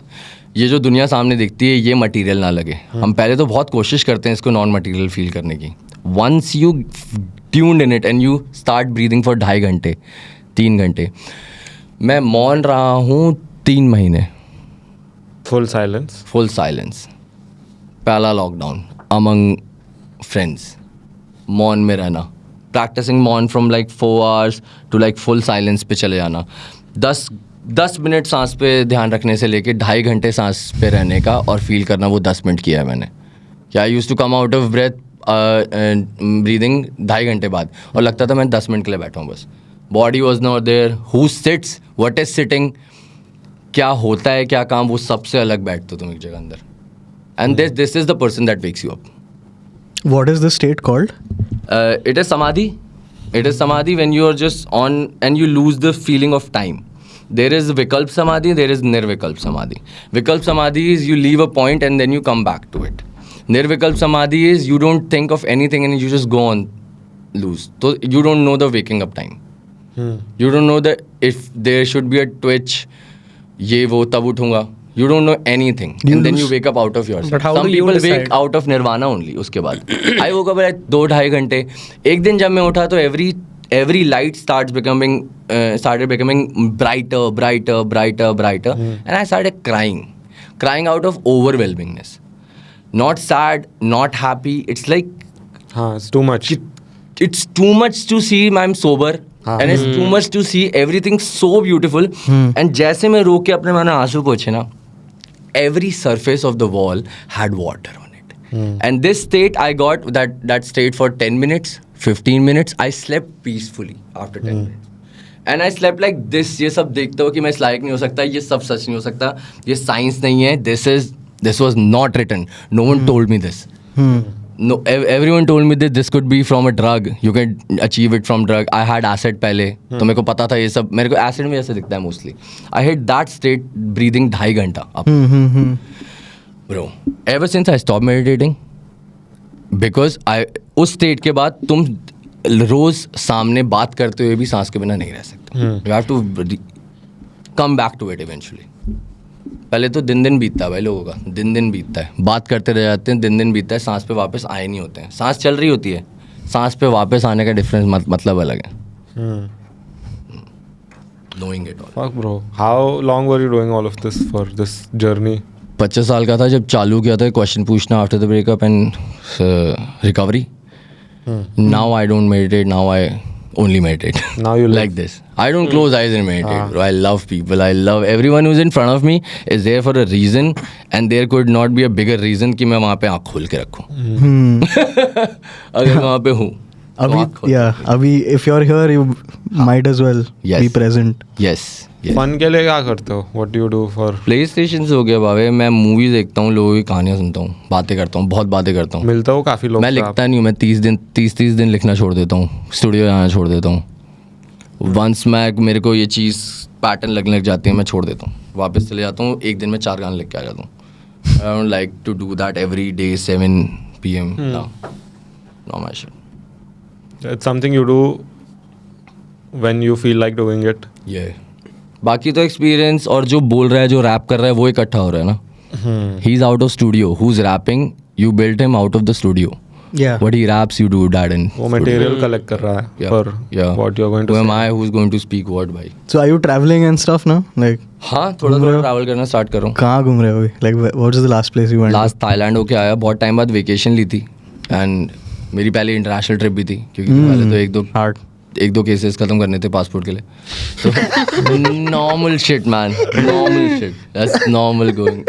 Speaker 2: ये जो दुनिया सामने दिखती है ये मटेरियल ना लगे. हम पहले तो बहुत कोशिश करते हैं इसको नॉन मटेरियल फील करने की. Once you tuned in it and you start breathing for 2.5 घंटे 3 घंटे. मैं मौन रहा हूँ 3 महीने.
Speaker 1: Full silence.
Speaker 2: Full silence. पहला लॉकडाउन, अमंग फ्रेंड्स, मौन में रहना. प्रैक्टिसिंग मौन from like 4 hours to like full silence पे चले जाना. 10 मिनट सांस पे ध्यान रखने से लेके 2.5 घंटे सांस पे रहने का और फील करना, वो 10 मिनट किया है मैंने. क्या use to come out of breath breathing 2.5 घंटे बाद, और लगता था मैं 10 मिनट के लिए बैठा हूँ बस. Body was not there. Who sits, what is sitting, क्या होता है, क्या काम, वो सबसे अलग बैठते हो तुम एक जगह अंदर. And this is the person that wax you up.
Speaker 3: what is the state called?
Speaker 2: It is samadhi. It is samadhi when you are just on and you lose the feeling of time. There is Vikalp Samadhi, there is Nirvikalp Samadhi. Vikalp Samadhi is you leave a point and then you come back to it. Nirvikalp Samadhi is you don't think of anything and you just go on loose. So you don't know the waking up time. You don't know that if there should be a twitch, ये वो तब उठूँगा, You don't know anything. And then you wake up out of yourself.
Speaker 4: But how
Speaker 2: Some
Speaker 4: do you
Speaker 2: people
Speaker 4: decide?
Speaker 2: wake out of nirvana only उसके बाद. I woke up like 2-2.5 घंटे. एक दिन जब मैं उठा तो every light started becoming brighter. And I started crying out of overwhelmingness. Not sad, not happy. It's like
Speaker 1: हाँ, it's too much.
Speaker 2: it's too much to see I'm sober. And it's too much to see everything so beautiful. And जैसे मैं रो के अपने मैंने आंसू पोंछे ना, every surface of the wall had water on it. And this state I got that state for 10 minutes, 15 minutes. I slept peacefully after 10 minutes. And I slept like this. ये सब देखते हो कि मैं इस लायक नहीं हो सकता, ये सब सच नहीं हो सकता, ये साइंस नहीं है. This was not written. No one told me this. No, everyone told me that this could be from a drug. You can achieve it from drug. I had acid पहले, तो मेरे को पता था ये सब. मेरे को acid में ऐसे दिखता है mostly. I hit that state breathing 2.5 घंटा up. Bro, ever since I stopped meditating, because उस state के बाद तुम रोज सामने बात करते हुए भी सांस के बिना नहीं रह सकते. You have to come back to it eventually. पहले तो दिन बीतता है भाई लोगों का, दिन बीतता है, बात करते रह जाते हैं, दिन बीतता है, सांस पे वापस आए नहीं होते हैं. सांस चल रही होती है, सांस पे वापस आने का डिफरेंस मतलब अलग है. Knowing it all.
Speaker 1: Fuck bro, how long were you doing all of this for this journey?
Speaker 2: 25 साल का था जब चालू किया था क्वेश्चन पूछना after the breakup and recovery. Now I don't meditate, now I only meditate.
Speaker 1: Now you
Speaker 2: like this. I don't close eyes and meditate, bro. I love people. I love everyone who's in front of me is there for a reason, and there could not be a bigger reason कि मैं वहाँ पे आँख खोल के रखूँ. अगर वहाँ पे हूँ.
Speaker 3: अभी if you're here, you might as well be present.
Speaker 2: Yes.
Speaker 1: Fun के लिए क्या करते हो? What do you do for?
Speaker 2: Play station से हो गया बाबे. मैं मूवी देखता हूँ, लोगों की कहानियाँ सुनता हूँ, बातें करता हूँ, बहुत बातें करता हूँ.
Speaker 1: मिलता हो काफी लोग.
Speaker 2: मैं लिखता नहीं हूँ. मैं 30 दिन लिखना छोड़ देता हूँ, स्टूडियो जाना छोड़ देता हूँ. वंस मेरे को ये चीज़ पैटर्न लगने लग जाती है, मैं छोड़ देता हूँ, वापस चले जाता हूँ. एक दिन में 4 गाने लिख के आ जाता हूँ. I don't like to do that every day 7 PM. No my shit.
Speaker 1: It's something you do when you feel like doing it.
Speaker 2: Yeah. बाकी तो एक्सपीरियंस और जो बोल रहा है, जो रैप कर रहा है, वो इकट्ठा हो रहा है ना. He is out of studio. Who is rapping? You built him out of the studio. What he raps, you do that in
Speaker 1: वो मटेरियल कलेक्ट कर रहा है for what you are going to
Speaker 2: say. Who am
Speaker 1: say.
Speaker 2: I who's going to speak what भाई?
Speaker 3: So are you traveling and stuff now? Like
Speaker 2: हाँ, थोड़ा travel करना start कर रहा हूँ.
Speaker 3: कहाँ घूम रहे हो अभी? Like what is the last place you went?
Speaker 2: Last Thailand होके आया. बहुत टाइम बाद वेकेशन ली थी एंड मेरी पहली इंटरनेशनल ट्रिप भी थी, क्योंकि पहले तो एक दो केसेस खत्म करने थे पासपोर्ट के लिए. तो normal shit man, normal shit, that's normal going.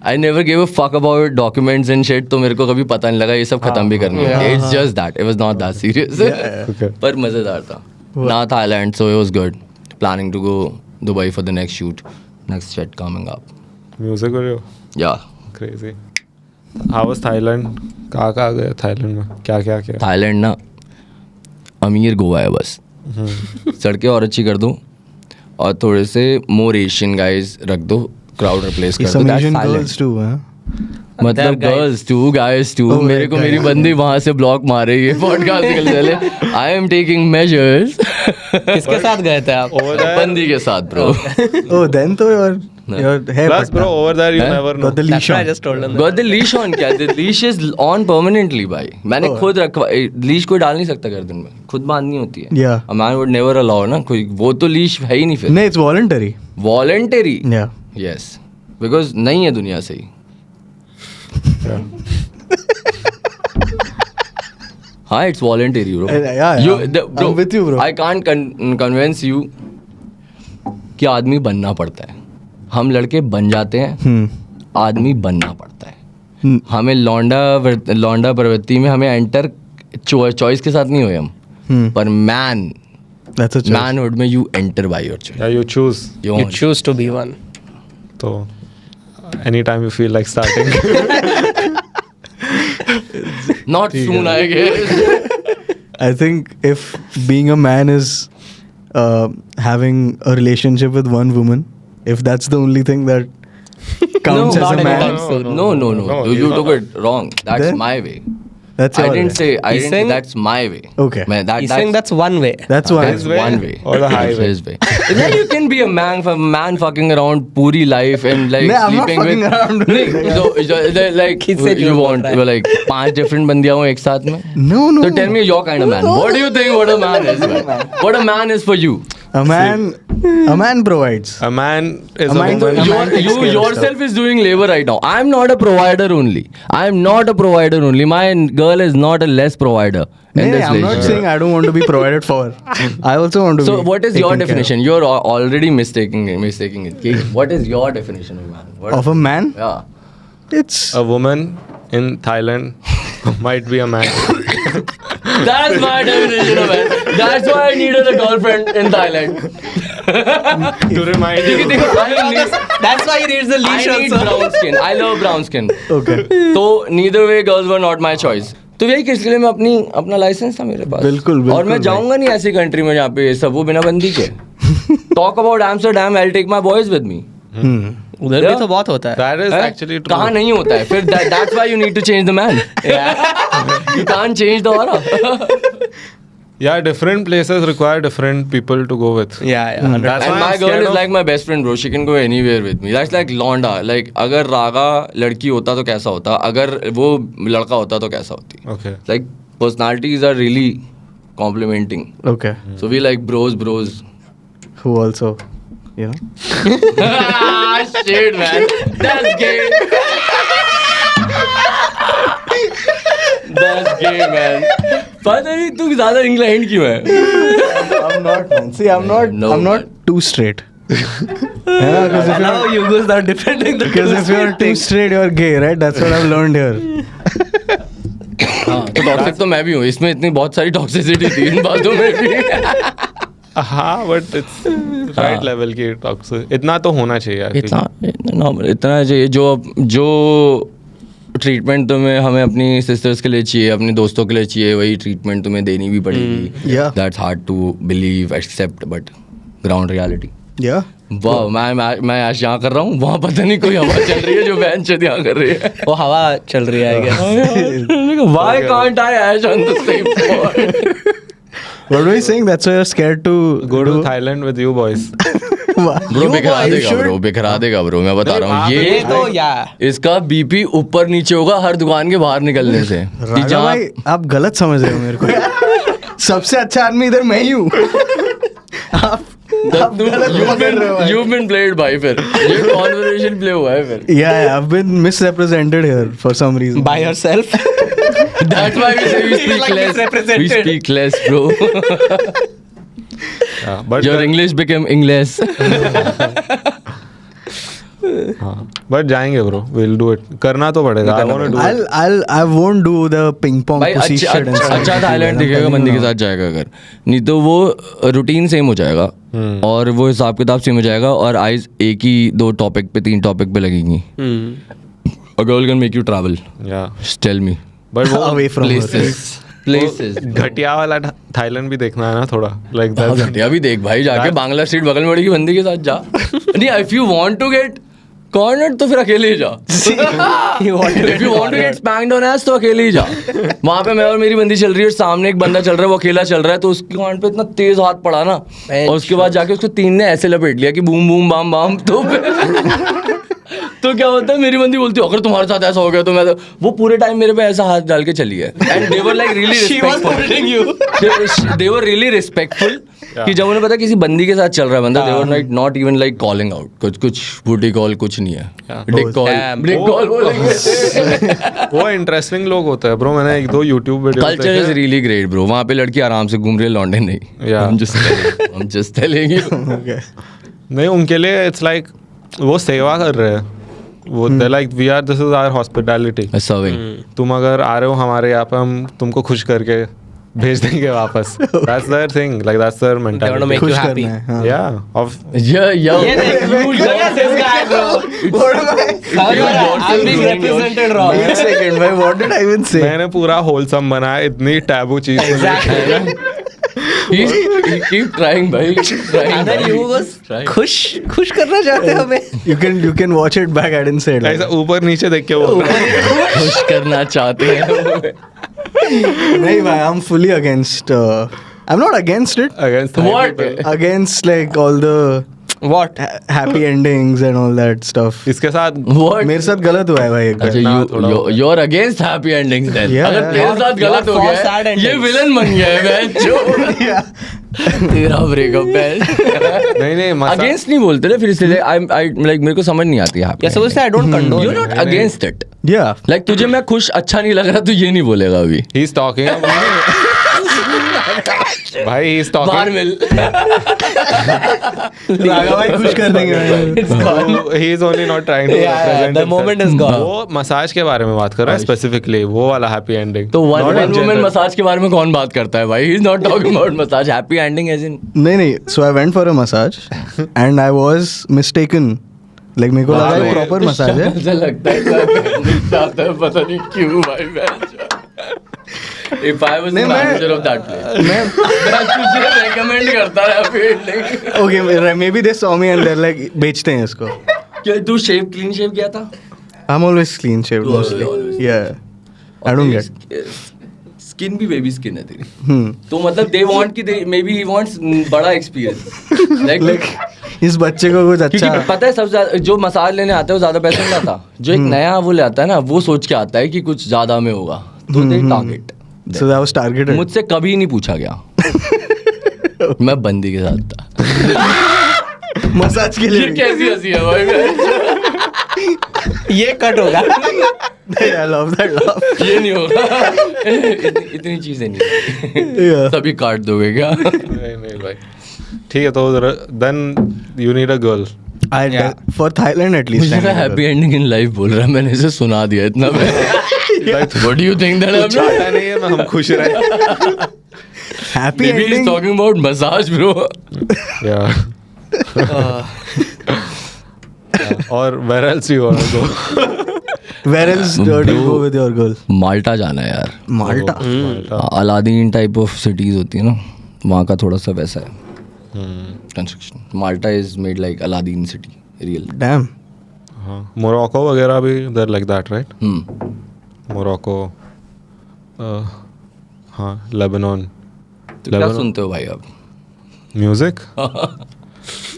Speaker 2: I never give a fuck about documents and shit. तो मेरे को कभी पता नहीं लगा ये सब खत्म भी करना है. It's just that, it was not that serious. पर मज़ेदार था ना Thailand. So it was good. Planning to go Dubai for the next shoot, next shit coming up.
Speaker 1: Music video.
Speaker 2: Yeah
Speaker 1: crazy. How was Thailand? कहाँ गए Thailand में? क्या किया?
Speaker 2: Thailand ना अमीर गोवा है बस. सड़कें और अच्छी कर दो और थोड़े से मोर एशियन गाइज रख दो, क्राउड रिप्लेस कर दो.
Speaker 3: Asian girls too, huh?
Speaker 2: मतलब गर्ल्स टू गाइज टू. मेरे को मेरी बंदी वहाँ से ब्लॉक मार रही है पॉडकास्ट निकलने चले. I am taking measures.
Speaker 4: किसके साथ गए थे आप?
Speaker 2: बंदी के साथ ब्रो.
Speaker 3: Oh, then तो your hair.
Speaker 1: Plus bro, over there you never know.
Speaker 3: Got the leash
Speaker 4: That's why I
Speaker 3: on.
Speaker 4: just told him.
Speaker 2: Got the leash on क्या? The leash is on permanently भाई. मैंने खुद रखवा. Leash कोई डाल नहीं सकता गर्दन में, खुद बांधनी होती है.
Speaker 3: Yeah.
Speaker 2: A man would never allow ना कोई. वो तो लीश है ही नहीं फिर.
Speaker 3: No, it's voluntary.
Speaker 2: Voluntary.
Speaker 3: Yeah.
Speaker 2: Yes. Because नहीं है दुनिया सही. हाँ, it's voluntary bro.
Speaker 3: Yeah.
Speaker 2: Bro,
Speaker 3: I'm with you bro.
Speaker 2: I can't convince you कि आदमी बनना पड़ता है. हम लड़के बन जाते हैं, आदमी बनना पड़ता है. हमें लौंडा प्रवृत्ति में हमें एंटर चॉइस के साथ नहीं हुए हम, पर मैनहुड में you enter by your choice.
Speaker 1: Yeah, you choose.
Speaker 4: You choose to be one.
Speaker 1: So anytime you feel like starting.
Speaker 2: Not soon I guess.
Speaker 3: I think if being a man is having a relationship with one woman, if that's the only thing that counts
Speaker 2: No,
Speaker 3: as a man.
Speaker 2: No. You took it wrong. That's
Speaker 3: Then?
Speaker 2: my way.
Speaker 3: That's
Speaker 2: I
Speaker 3: your
Speaker 2: didn't
Speaker 3: way.
Speaker 2: say. I
Speaker 4: He's
Speaker 2: didn't say
Speaker 4: saying-
Speaker 2: that's my way.
Speaker 3: Okay.
Speaker 4: He's saying that's one way.
Speaker 3: That's one.
Speaker 2: That's
Speaker 1: way
Speaker 2: one way.
Speaker 1: or the highway?
Speaker 2: That's his way. Then you can be a man fucking around puri life and like
Speaker 3: No, I'm not
Speaker 2: sleeping
Speaker 3: fucking
Speaker 2: with.
Speaker 3: around.
Speaker 2: So, like
Speaker 4: He said
Speaker 2: you
Speaker 4: you
Speaker 2: want
Speaker 4: बोल रहा है।
Speaker 2: like 5 different बंदियाँ हो एक साथ में.
Speaker 3: No, no.
Speaker 2: So tell me your kind of man. What do you think what a man is? Man? What a man is for you?
Speaker 3: A man provides.
Speaker 1: A man is
Speaker 3: A
Speaker 1: a
Speaker 3: man-
Speaker 1: woman.
Speaker 3: a man takes
Speaker 2: You
Speaker 3: care of
Speaker 2: yourself is doing labor right now. I'm not a provider only. I'm not a provider only. My girl is not a less provider in
Speaker 3: Nee,
Speaker 2: this
Speaker 3: I'm not
Speaker 2: relationship.
Speaker 3: saying I don't want to be provided for. I also want to
Speaker 2: So
Speaker 3: be
Speaker 2: what is your
Speaker 3: taken care
Speaker 2: definition? You're already mistaking it. What is your definition of man? What,
Speaker 3: of a man.
Speaker 2: yeah.
Speaker 3: It's
Speaker 1: A woman in Thailand might be a man.
Speaker 2: That's my definition of man. That's why I needed a girlfriend in Thailand.
Speaker 1: To remind you.
Speaker 4: That's why he needs the
Speaker 2: I
Speaker 4: leash
Speaker 2: need
Speaker 4: also.
Speaker 2: brown skin. I love brown skin.
Speaker 3: okay.
Speaker 2: तो neither way girls were not my choice. तो यही किस लिए मैं अपना licence था मेरे पास
Speaker 3: बिल्कुल,
Speaker 2: और मैं
Speaker 3: बिल्कुल
Speaker 2: जाऊंगा नहीं ऐसी कंट्री में जहाँ पे ये सब वो बिना बंदी के talk about Amsterdam I will take my boys with me
Speaker 4: उधर भी तो बहुत होता है.
Speaker 1: That is actually true.
Speaker 2: कहाँ नहीं होता है फिर that's why you need to change the man you can't change the aura
Speaker 1: Yeah, different places require different people to go with.
Speaker 4: Yeah, yeah.
Speaker 1: That's
Speaker 2: And
Speaker 1: why
Speaker 2: my
Speaker 1: I'm
Speaker 2: girl
Speaker 1: scared
Speaker 2: is
Speaker 1: of-
Speaker 2: like my best friend, bro. She can go anywhere with me. That's like Londa. Like अगर रागा लड़की होता तो कैसा होता, अगर वो लड़का होता तो कैसा होती.
Speaker 1: Okay.
Speaker 2: Like personalities are really complementing.
Speaker 3: Okay.
Speaker 2: So we like bros.
Speaker 3: Who also, you know.
Speaker 2: Ah, shit, man. That's gay. That's gay, man. पता नहीं तू ज़्यादा इंक्लाइंड क्यों है?
Speaker 3: I'm not, man. See, I'm not.
Speaker 2: No,
Speaker 3: I'm not
Speaker 2: man.
Speaker 3: too straight. Because if
Speaker 4: Now
Speaker 3: you're,
Speaker 4: you guys are defending the
Speaker 3: because if you're too straight, you're gay, right? That's what I've learned here.
Speaker 2: हाँ, तो toxic तो मैं भी हूँ. इसमें इतनी बहुत सारी टॉक्सिसिटी थी इन बातों में भी.
Speaker 1: हाँ, but it's right level की toxic. इतना तो होना चाहिए यार.
Speaker 2: इतना चाहिए जो ट्रीटमेंट तुम्हें हमें अपनी सिस्टर्स के लिए चाहिए, अपने दोस्तों के लिए चाहिए, वही ट्रीटमेंट तुम्हें देनी भी पड़ेगी.
Speaker 3: Yeah.
Speaker 2: That's hard to believe accept but ground reality.
Speaker 3: Yeah.
Speaker 2: वाह, मैं आज यहाँ कर रहा हूँ, वहाँ पता नहीं कोई हवा चल रही है जो बहन चोद यहाँ कर रही है.
Speaker 4: वो हवा चल रही है I guess.
Speaker 2: Why can't I ash on the same spot?
Speaker 3: What were you saying? That's why you're scared to
Speaker 1: Go to Thailand with you boys.
Speaker 2: Bro बिखरा देगा ब्रो, बिखरा देगा ब्रो, मैं बता रहा हूँ.
Speaker 4: ये तो या
Speaker 2: इसका बीपी ऊपर नीचे होगा हर दुकान के बाहर निकलने से. कि
Speaker 3: राजा
Speaker 2: जहाँ
Speaker 3: भाई, आप गलत समझ रहे हो मेरे को. सबसे अच्छा आदमी इधर मैं ही हूँ. आप गलत पकड़ रहे हो भाई.
Speaker 2: You've been played भाई फिर. ये conversation play हुआ है फिर.
Speaker 3: Yeah, I've been misrepresented here for some reason.
Speaker 4: by yourself.
Speaker 2: That's why we say we speak
Speaker 4: Like
Speaker 2: less.
Speaker 4: misrepresented.
Speaker 2: We speak less, bro.
Speaker 1: Yeah, but
Speaker 2: Your English became English.
Speaker 1: हाँ, but जाएंगे bro. We'll do it. करना तो पड़ेगा. I want to do it.
Speaker 3: I won't do the ping pong
Speaker 2: भाई
Speaker 3: pussy shit and stuff.
Speaker 2: अच्छा Thailand
Speaker 3: I'm
Speaker 2: दिखेगा
Speaker 3: telling
Speaker 2: बंदी
Speaker 3: you
Speaker 2: के
Speaker 3: now.
Speaker 2: साथ जाएगा अगर, नहीं तो वो रूटीन सेम हो जाएगा और वो हिसाब किताब सेम हो जाएगा और आइज एक ही 2 टॉपिक पे 3 टॉपिक पे लगेंगी. A girl can make you travel.
Speaker 1: Yeah.
Speaker 2: Just tell me.
Speaker 1: But वो
Speaker 3: Away from her.
Speaker 2: Places.
Speaker 1: घटिया वाला थाईलैंड भी देखना है ना थोड़ा. Like
Speaker 2: हाँ,
Speaker 1: that.
Speaker 2: घटिया भी देख भाई, जाके बांग्ला स्ट्रीट बगल में बड़ी की बंदी के साथ जा. नहीं, if you want to get cornered तो फिर अकेले ही जा. If you want to get spanked on ass तो अकेले ही जा. वहाँ पे मैं और मेरी बंदी चल रही है और सामने एक बंदा चल रहा है, वो अकेला चल रहा है, तो उसकी कान पे इतना तेज हाथ पड़ा ना और उसके बाद जाके उसको 3 ने ऐसे लपेट लिया कि बूम बूम बाम बाम. तो तो क्या होता है, मेरी बंदी बोलती है अगर तुम्हारे साथ ऐसा हो गया तो मैं तो, वो पूरे टाइम मेरे पे ऐसा हाथ डाल के चली है. And they were like really respectful. They were really respectful कि जब उन्हें पता किसी बंदी के साथ चल रहा है बंदा, they were like not even like calling out. कुछ बूटी कॉल कुछ नहीं है. डिक कॉल बोलेंगे.
Speaker 1: वो इंटरेस्टिंग लोग होते हैं ब्रो. मैंने 1-2 YouTube video
Speaker 2: culture is really great bro. वहाँ पे लड़की आराम से घूम रही है, लौंडे नहीं.
Speaker 1: Yeah.
Speaker 2: I'm just telling you.
Speaker 3: Okay.
Speaker 1: नहीं, उनके लिए इट्स लाइक वो सेवा कर रहे हैं. वो they like we are, this is our hospitality.
Speaker 2: Serving.
Speaker 1: तुम अगर आ रहे हो हमारे यहाँ पे, हम तुमको खुश करके भेज देंगे वापस. That's their thing. Like that's their
Speaker 4: They want to
Speaker 1: mentality.
Speaker 4: make you
Speaker 3: खुश
Speaker 4: happy.
Speaker 3: करना है. हाँ.
Speaker 1: Yeah. Of
Speaker 2: Yeah.
Speaker 4: Look at this guy, bro. I'm being represented wrong.
Speaker 3: Wait a second, भाई. What did I even say?
Speaker 1: मैंने पूरा wholesome बनाया. इतनी taboo चीज.
Speaker 4: Exactly.
Speaker 2: He keep trying भाई.
Speaker 4: And then you was खुश करना चाहते हो हमें.
Speaker 3: You can watch it back. I didn't say it.
Speaker 1: ऐसा ऊपर नीचे देख के वो
Speaker 2: खुश करना चाहते हैं.
Speaker 3: नहीं भाई, I'm fully against. I'm not against it.
Speaker 1: Against Thai
Speaker 2: What?
Speaker 1: people.
Speaker 3: Against like all the
Speaker 4: What?
Speaker 3: happy endings and all that stuff.
Speaker 1: इसके साथ
Speaker 2: What?
Speaker 3: मेरे साथ गलत हुआ है भाई एक
Speaker 2: अच्छा,
Speaker 3: बार.
Speaker 2: you're against happy endings then.
Speaker 3: Yeah.
Speaker 2: अगर तेरे साथ गलत हो
Speaker 4: for sad
Speaker 2: गया, ये
Speaker 4: endings.
Speaker 2: विलन बन गया है मैं तेरा ब्रेकअप है.
Speaker 1: नहीं मसाज
Speaker 2: अगेंस्ट नहीं बोलते ना फिर इसलिए आई लाइक मेरे को समझ नहीं आती है.
Speaker 4: Yeah, so I don't condone
Speaker 2: You're
Speaker 4: it.
Speaker 2: not against it.
Speaker 3: Yeah.
Speaker 2: Like तुझे मैं खुश अच्छा नहीं लग रहा तो ये नहीं बोलेगा अभी.
Speaker 1: he's talking about भाई he's
Speaker 2: बाहर
Speaker 1: talking
Speaker 2: मिल.
Speaker 3: राघव भाई खुश कर देंगे भाई.
Speaker 1: he is only not trying to
Speaker 4: Yeah,
Speaker 1: represent
Speaker 4: the
Speaker 1: himself.
Speaker 4: moment is gone.
Speaker 1: वो मसाज के बारे में बात कर रहा है स्पेसिफिकली, वो वाला हैप्पी एंडिंग.
Speaker 2: तो वन मैन वुमेन मसाज के बारे में कौन बात करता है भाई? He is not talking about massage. Happy ending as in
Speaker 3: नहीं, so I went for a massage and I was mistaken. Like मेरे को लगा ये proper massage है.
Speaker 2: मुझे लगता है पता नहीं क्यों भाई. If I was the
Speaker 3: नहीं, मैं-
Speaker 2: manager of that place,
Speaker 3: मैं
Speaker 2: मैं तुझे recommend करता है happy ending.
Speaker 3: okay, maybe they saw me and they're like बेचते हैं इसको.
Speaker 2: क्या तू शेव क्लीन शेव किया था?
Speaker 3: I'm always clean shaved
Speaker 2: You
Speaker 3: mostly.
Speaker 2: always-
Speaker 3: Yeah. I don't get.
Speaker 2: Skin भी बेबी स्किन है तेरी.
Speaker 3: Hmm.
Speaker 2: तो मतलब they want कि मे बी he wants बड़ा एक्सपीरियंस.
Speaker 3: Like इस बच्चे को कुछ
Speaker 2: क्योंकि
Speaker 3: अच्छा.
Speaker 2: पता है सबसे ज्यादा जो मसाज लेने आता है वो ज्यादा पैसे नहीं लाता. जो एक नया वो ले आता है ना, वो सोच के आता है कि कुछ ज्यादा में होगा. तो दे target.
Speaker 3: So that was targeted.
Speaker 2: मुझसे कभी नहीं पूछा गया. मैं बंदी के साथ था.
Speaker 3: मसाज के लिए.
Speaker 2: ये कैसी हंसी है भाई?
Speaker 4: ये कट होगा.
Speaker 3: I love that laugh.
Speaker 2: ये नहीं होगा. इतनी चीजें नहीं.
Speaker 3: Yeah.
Speaker 2: सभी काट दोगे क्या?
Speaker 1: नहीं भाई ठीक है. तो then you need a girl.
Speaker 3: For Thailand at least.
Speaker 2: मुझे हैप्पी एंडिंग इन लाइफ बोल रहा है. मैंने इसे सुना दिया इतना. What do you think that I'm
Speaker 1: चाहता नहीं है मैं हम खुश रहे.
Speaker 3: Happy
Speaker 2: Maybe he's
Speaker 3: ending.
Speaker 2: talking about massage, bro.
Speaker 1: Yeah. और where else you wanna go?
Speaker 3: Where else do you go with your girl?
Speaker 2: माल्टा जाना है यार.
Speaker 3: Malta.
Speaker 2: Aladdin type of cities होती है ना, वहाँ का थोड़ा सा वैसा है construction. Malta is made like Aladdin city real.
Speaker 3: Damn.
Speaker 1: हाँ मोरक्को वगैरह भी they're like that right? Morocco हाँ लेबनान.
Speaker 2: तो क्या सुनते हो भाई आप?
Speaker 1: Music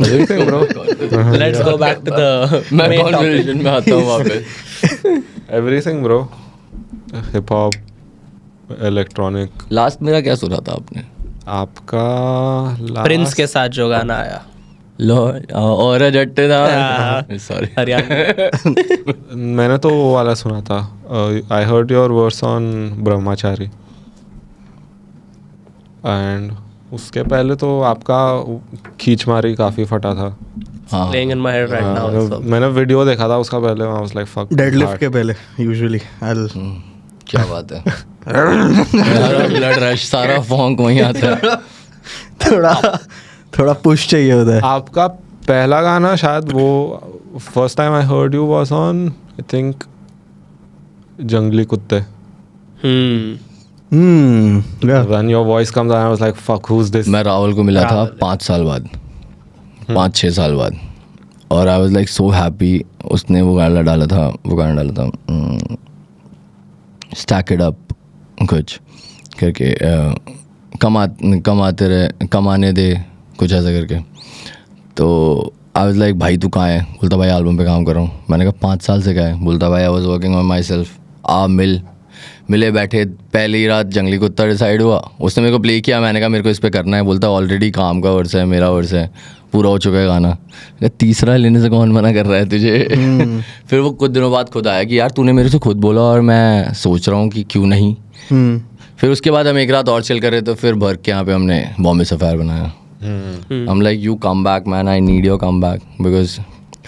Speaker 1: everything bro.
Speaker 4: Let's go back to the
Speaker 2: मैं
Speaker 4: main topic.
Speaker 2: कॉन्वर्सेशन में आता हूँ वापस.
Speaker 1: everything bro. Hip hop, electronic.
Speaker 2: Last मेरा क्या सुना था आपने?
Speaker 1: आपका
Speaker 4: प्रिंस के साथ जो गाना आया.
Speaker 2: और जट्टे था.
Speaker 4: हाँ.
Speaker 2: सॉरी.
Speaker 4: हरियाणा.
Speaker 1: मैंने तो वो वाला सुना था. I heard your verse on Brahmachari. एंड उसके पहले तो आपका खींचमारी काफ़ी फटा था.
Speaker 2: हाँ.
Speaker 4: Playing in my head right now.
Speaker 1: मैंने-
Speaker 4: So.
Speaker 1: मैंने वीडियो देखा था उसका पहले. I was like fuck.
Speaker 3: Deadlift के पहले usually I'll.
Speaker 2: क्या बात है. सारा ब्लड रश, सारा फॉन्क वहीं आता है.
Speaker 3: थोड़ा पुश चाहिए होता है.
Speaker 1: आपका पहला गाना शायद वो first time I heard you was on I think जंगली कुत्ते.
Speaker 3: Yeah.
Speaker 1: When your voice comes on I was like fuck who's this?
Speaker 2: मैं राहुल को मिला था 5 साल बाद, 5-6 साल बाद, और I was like so happy. उसने वो गाना डाला था स्टैक इट अप कुछ करके, कमाते रहे, कमाने दे, कुछ ऐसा करके. तो आई वाज लाइक भाई तू कहाँ है? बोलता भाई एल्बम पे काम कर रहा हूँ. मैंने कहा 5 साल से क्या है? बोलता भाई I was working on my self. मिले बैठे, पहली रात जंगली कुत्ता डिसाइड हुआ. उसने मेरे को प्ले किया. मैंने कहा मेरे को इस पे करना है. बोलता ऑलरेडी काम का वर्ष है, मेरा वर्ष है, पूरा हो चुका है गाना. तीसरा लेने से कौन मना कर रहा है तुझे? फिर वो कुछ दिनों बाद खुद आया कि यार तूने मेरे से खुद बोला और मैं सोच रहा हूँ कि क्यों नहीं. फिर उसके बाद हम एक रात और चिल कर रहे, तो फिर भर के यहाँ पे हमने बॉम्बे सफायर बनाया. I'm like you come back man, I need your comeback because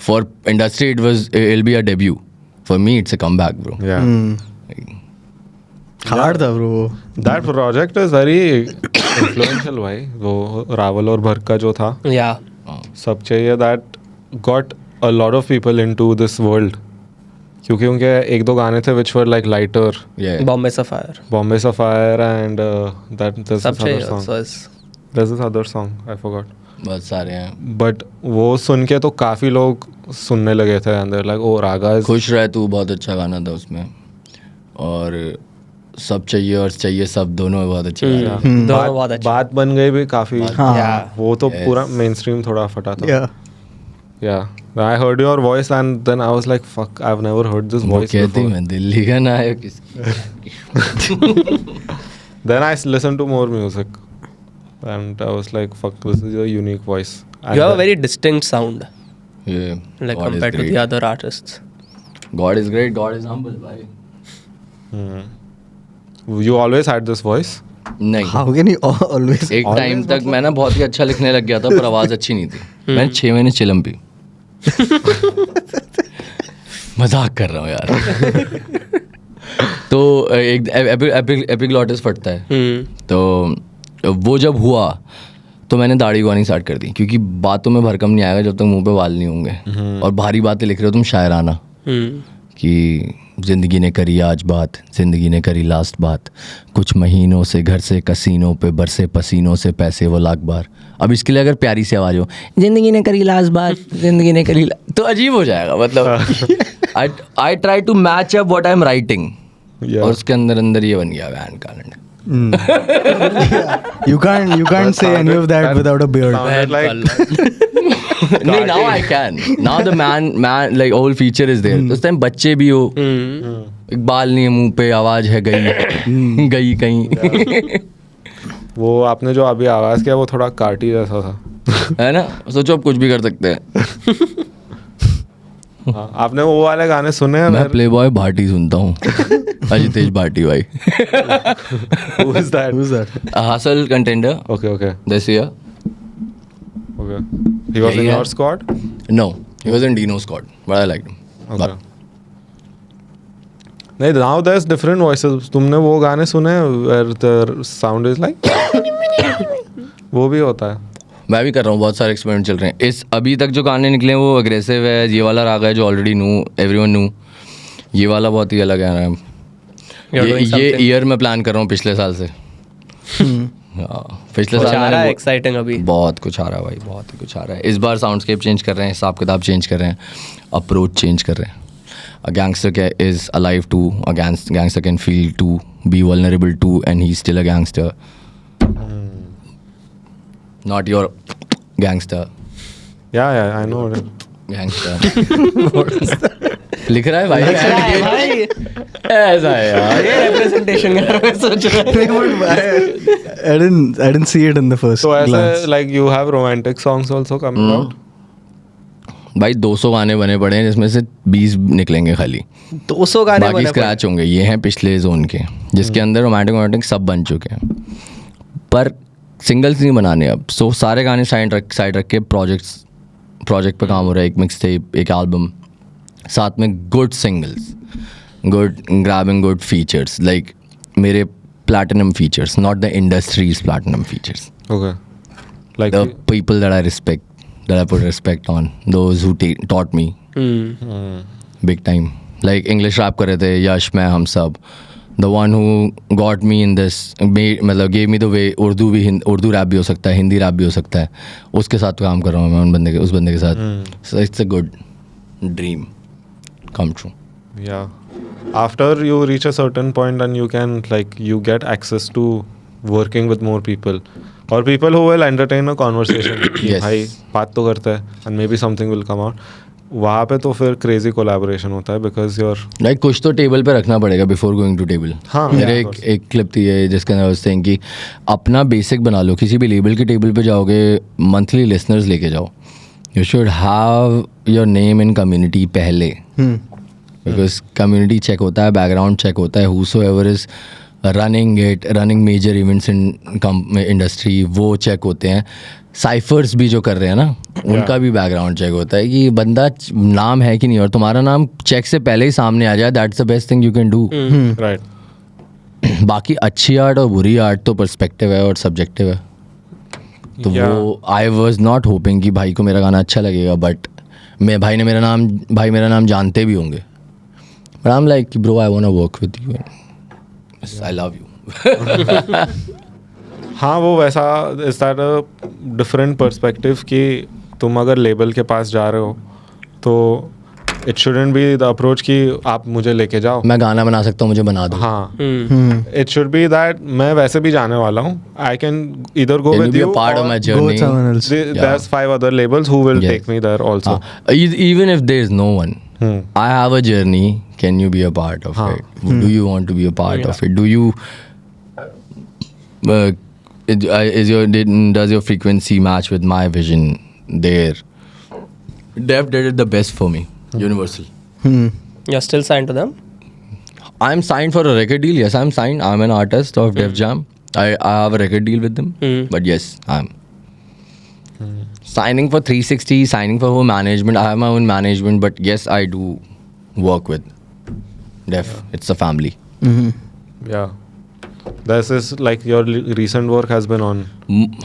Speaker 2: for industry it'll be a debut. For me it's a comeback bro.
Speaker 1: Yeah.
Speaker 3: Hard था bro.
Speaker 1: That project is very influential भाई. वो रावल और भर का जो था
Speaker 4: Yeah.
Speaker 1: सब चाहिए. That got a lot of people into this world. क्योंकि उनके एक दो गाने थे which were like lighter.
Speaker 2: Yeah.
Speaker 4: Bombay Sapphire.
Speaker 1: Bombay Sapphire and that there's
Speaker 4: सब
Speaker 1: this other
Speaker 4: चाहिए
Speaker 1: song.
Speaker 4: also is.
Speaker 1: There's this other song I forgot.
Speaker 2: बहुत सारे हैं.
Speaker 1: बट वो सुन के तो काफ़ी लोग सुनने लगे थे अंदर लाइक ओ रागा इज.
Speaker 2: खुश रह तू बहुत अच्छा गाना था उसमें. और सब चाहिए और चाहिए सब दोनों बहुत अच्छे गाने हैं।
Speaker 4: दोनों बहुत अच्छे।
Speaker 1: बात बन गई भी काफी
Speaker 4: Yeah.
Speaker 1: वो तो पूरा मेन स्ट्रीम थोड़ा फटा था
Speaker 3: Yeah.
Speaker 1: yeah I heard your voice and then I was like fuck I've never heard this
Speaker 2: वो
Speaker 1: voice
Speaker 2: कहती
Speaker 1: before
Speaker 2: मैं दिल्ली का ना है किस
Speaker 1: then I listened to more music and I was like fuck this is a unique voice and
Speaker 4: You have a very distinct sound,
Speaker 2: ये
Speaker 4: like
Speaker 2: God is
Speaker 4: compared to
Speaker 2: great.
Speaker 4: the other artists.
Speaker 2: God is great, God is humble भाई.
Speaker 1: you always had this voice
Speaker 2: नहीं
Speaker 3: How can you always?
Speaker 2: एक time तक मैं ना बहुत ही अच्छा लिखने लग गया था पर आवाज़ अच्छी नहीं थी. मैंने 6 महीने चिलम पी. मजाक कर रहा हूँ यार. तो एक एपिग्लॉटिस फटता है. तो वो जब हुआ तो मैंने दाढ़ी उगानी स्टार्ट कर दी क्योंकि बातों में भरकम नहीं आएगा जब तक मुंह पे वाल नहीं होंगे. और भारी बातें लिख रहे हो तुम शायराना कि ज़िंदगी ने करी आज बात, ज़िंदगी ने करी लास्ट बात, कुछ महीनों से घर से कसीनों पे बरसे पसीनों से पैसे वो लाख बार. अब इसके लिए अगर प्यारी सी आवाज़ हो ज़िंदगी ने करी लास्ट बात, ज़िंदगी ने करी तो अजीब हो जाएगा. मतलब I try to match up what I am writing और उसके अंदर अंदर ये बन गया वैन कालंड.
Speaker 3: You can't say any of that without a beard.
Speaker 1: sounded like
Speaker 2: No, now I can. Now the man like whole feature is there. उस टाइम बच्चे भी हो, एक बाल नहीं है मुंह पे, आवाज है गई गई कहीं.
Speaker 1: वो आपने जो अभी आवाज किया वो थोड़ा कार्टी जैसा था
Speaker 2: है ना. सोचो आप कुछ भी कर सकते हैं.
Speaker 1: हाँ, आपने वो वाले गाने सुने हैं
Speaker 2: मैं प्लेबॉय भाटी सुनता हूँ. अजितेश भाटी भाई.
Speaker 1: Who is that?
Speaker 3: Who's that?
Speaker 2: हासल contender
Speaker 1: Okay
Speaker 2: this year.
Speaker 1: okay he was in
Speaker 2: Yeah.
Speaker 1: your squad
Speaker 2: No, he was in Dino squad, but I liked him.
Speaker 1: okay नहीं now there's different voices तुमने वो गाने सुने where the sound is like वो भी होता है.
Speaker 2: मैं भी कर रहा हूँ. बहुत सारे एक्सपेरिमेंट चल रहे हैं. इस अभी तक जो गाने निकले हैं वो अग्रेसिव है. ये वाला राग है जो ऑलरेडी न्यू एवरीवन न्यू. ये वाला बहुत ही अलग है.
Speaker 4: You're doing
Speaker 2: ये
Speaker 4: something.
Speaker 2: ईयर में प्लान कर रहा हूँ पिछले साल से. पिछले
Speaker 4: कुछ
Speaker 2: साल
Speaker 4: आ रहा
Speaker 2: मैंने
Speaker 4: है एक्साइटिंग अभी.
Speaker 2: बहुत कुछ आ रहा है भाई. बहुत ही कुछ आ रहा है. इस बार साउंडस्केप चेंज कर रहे हैं, हिसाब किताब चेंज कर रहे हैं, अप्रोच चेंज कर रहे हैं. A gangster is alive too. A gangster can feel too, be vulnerable too, and he's still a gangster. Not your gangster.
Speaker 1: yeah I know it.
Speaker 2: Gangster. लिख रहा है भाई. ऐसा है यार.
Speaker 4: ये representation का मैं सोच रहा हूँ.
Speaker 3: I didn't see it in the first
Speaker 1: so
Speaker 3: glance.
Speaker 1: ऐसे like you have romantic songs also coming out
Speaker 2: भाई 200 गाने बने पड़े हैं जिसमें से 20 निकलेंगे खाली.
Speaker 4: 200 गाने
Speaker 2: बाकी
Speaker 4: बने
Speaker 2: स्क्रैच होंगे. ये हैं पिछले जोन के जिसके अंदर रोमांटिक सब बन चुके हैं पर सिंगल्स नहीं बनाने अब. सो सारे गाने साइड रख के प्रोजेक्ट पे काम हो रहा है. एक मिक्स टेप, एक एल्बम, साथ में good singles, good grabbing good features like मेरे platinum features, not the industries platinum features.
Speaker 1: okay like
Speaker 2: The people that I respect, that I put respect on, those who taught me big time. Like English rap कर रहे थे यश, मैं, हम सब. The one who got me in this, मतलब gave me the way. Urdu rap भी हो सकता है, हिंदी रैप भी हो सकता है. उसके साथ काम कर रहा हूँ मैं उस बंदे के साथ. So it's a good dream come true.
Speaker 1: yeah after you reach a certain point and you can like you get access to working with more people or people who will entertain a conversation कि
Speaker 2: Yes.
Speaker 1: भाई बात तो करते हैं and maybe something will come out. वहाँ पे तो फिर crazy collaboration होता है because you're
Speaker 2: लाइक कुछ तो टेबल पे रखना पड़ेगा बिफोर गोइंग टू टेबल.
Speaker 1: हाँ,
Speaker 2: मेरे
Speaker 1: of course.
Speaker 2: एक क्लिप थी है जिसके अंदर उससे कि अपना बेसिक बना लो. किसी भी लेबल के टेबल पे जाओगे, मंथली लिसनर्स लेके जाओ. You should have your name in community पहले, बिकॉज कम्युनिटी चेक होता है, बैकग्राउंड चेक होता है. Whosoever is running major events in industry वो चेक होते हैं. साइफर्स भी जो कर रहे हैं ना उनका भी बैकग्राउंड चेक होता है कि बंदा नाम है कि नहीं, और तुम्हारा नाम चेक से पहले ही सामने आ जाए. That's the best thing you can do.
Speaker 1: right
Speaker 2: बाकी अच्छी आर्ट और बुरी आर्ट तो पर्सपेक्टिव है और सब्जेक्टिव है. तो वो आई वॉज नॉट होपिंग कि भाई को मेरा गाना अच्छा लगेगा, बट भाई मेरा नाम जानते भी होंगे. But I am like bro I want to work with you, I love you.
Speaker 1: हाँ वो वैसा is that a different perspective कि तुम अगर लेबल के पास जा रहे हो तो It shouldn't be the approach कि आप मुझे लेके जाओ.
Speaker 2: मैं गाना बना सकता हूँ, मुझे बना दो.
Speaker 1: हाँ. It should be that मैं वैसे भी जाने वाला हूँ. I can either go
Speaker 2: Can
Speaker 1: with
Speaker 2: you be
Speaker 1: you
Speaker 2: a part of
Speaker 1: or
Speaker 2: my
Speaker 3: Go
Speaker 2: journey?
Speaker 3: with someone else.
Speaker 1: there's 5 other labels who will
Speaker 2: Yes.
Speaker 1: take me there also.
Speaker 2: Even if there is no one, I have a journey. Can you be a part of it? Do you want to be a part of it? Do you? Does your frequency match with my vision there? Dev did it the best for me. Universal.
Speaker 4: You're still signed to them?
Speaker 2: I'm signed for a record deal. Yes, I'm signed. I'm an artist of Def Jam. I have a record deal with them. But yes, I'm signing for 360, signing for whole management. I have my own management, but yes, I do work with Def. It's a family.
Speaker 1: Yeah. This is like your recent work has been on.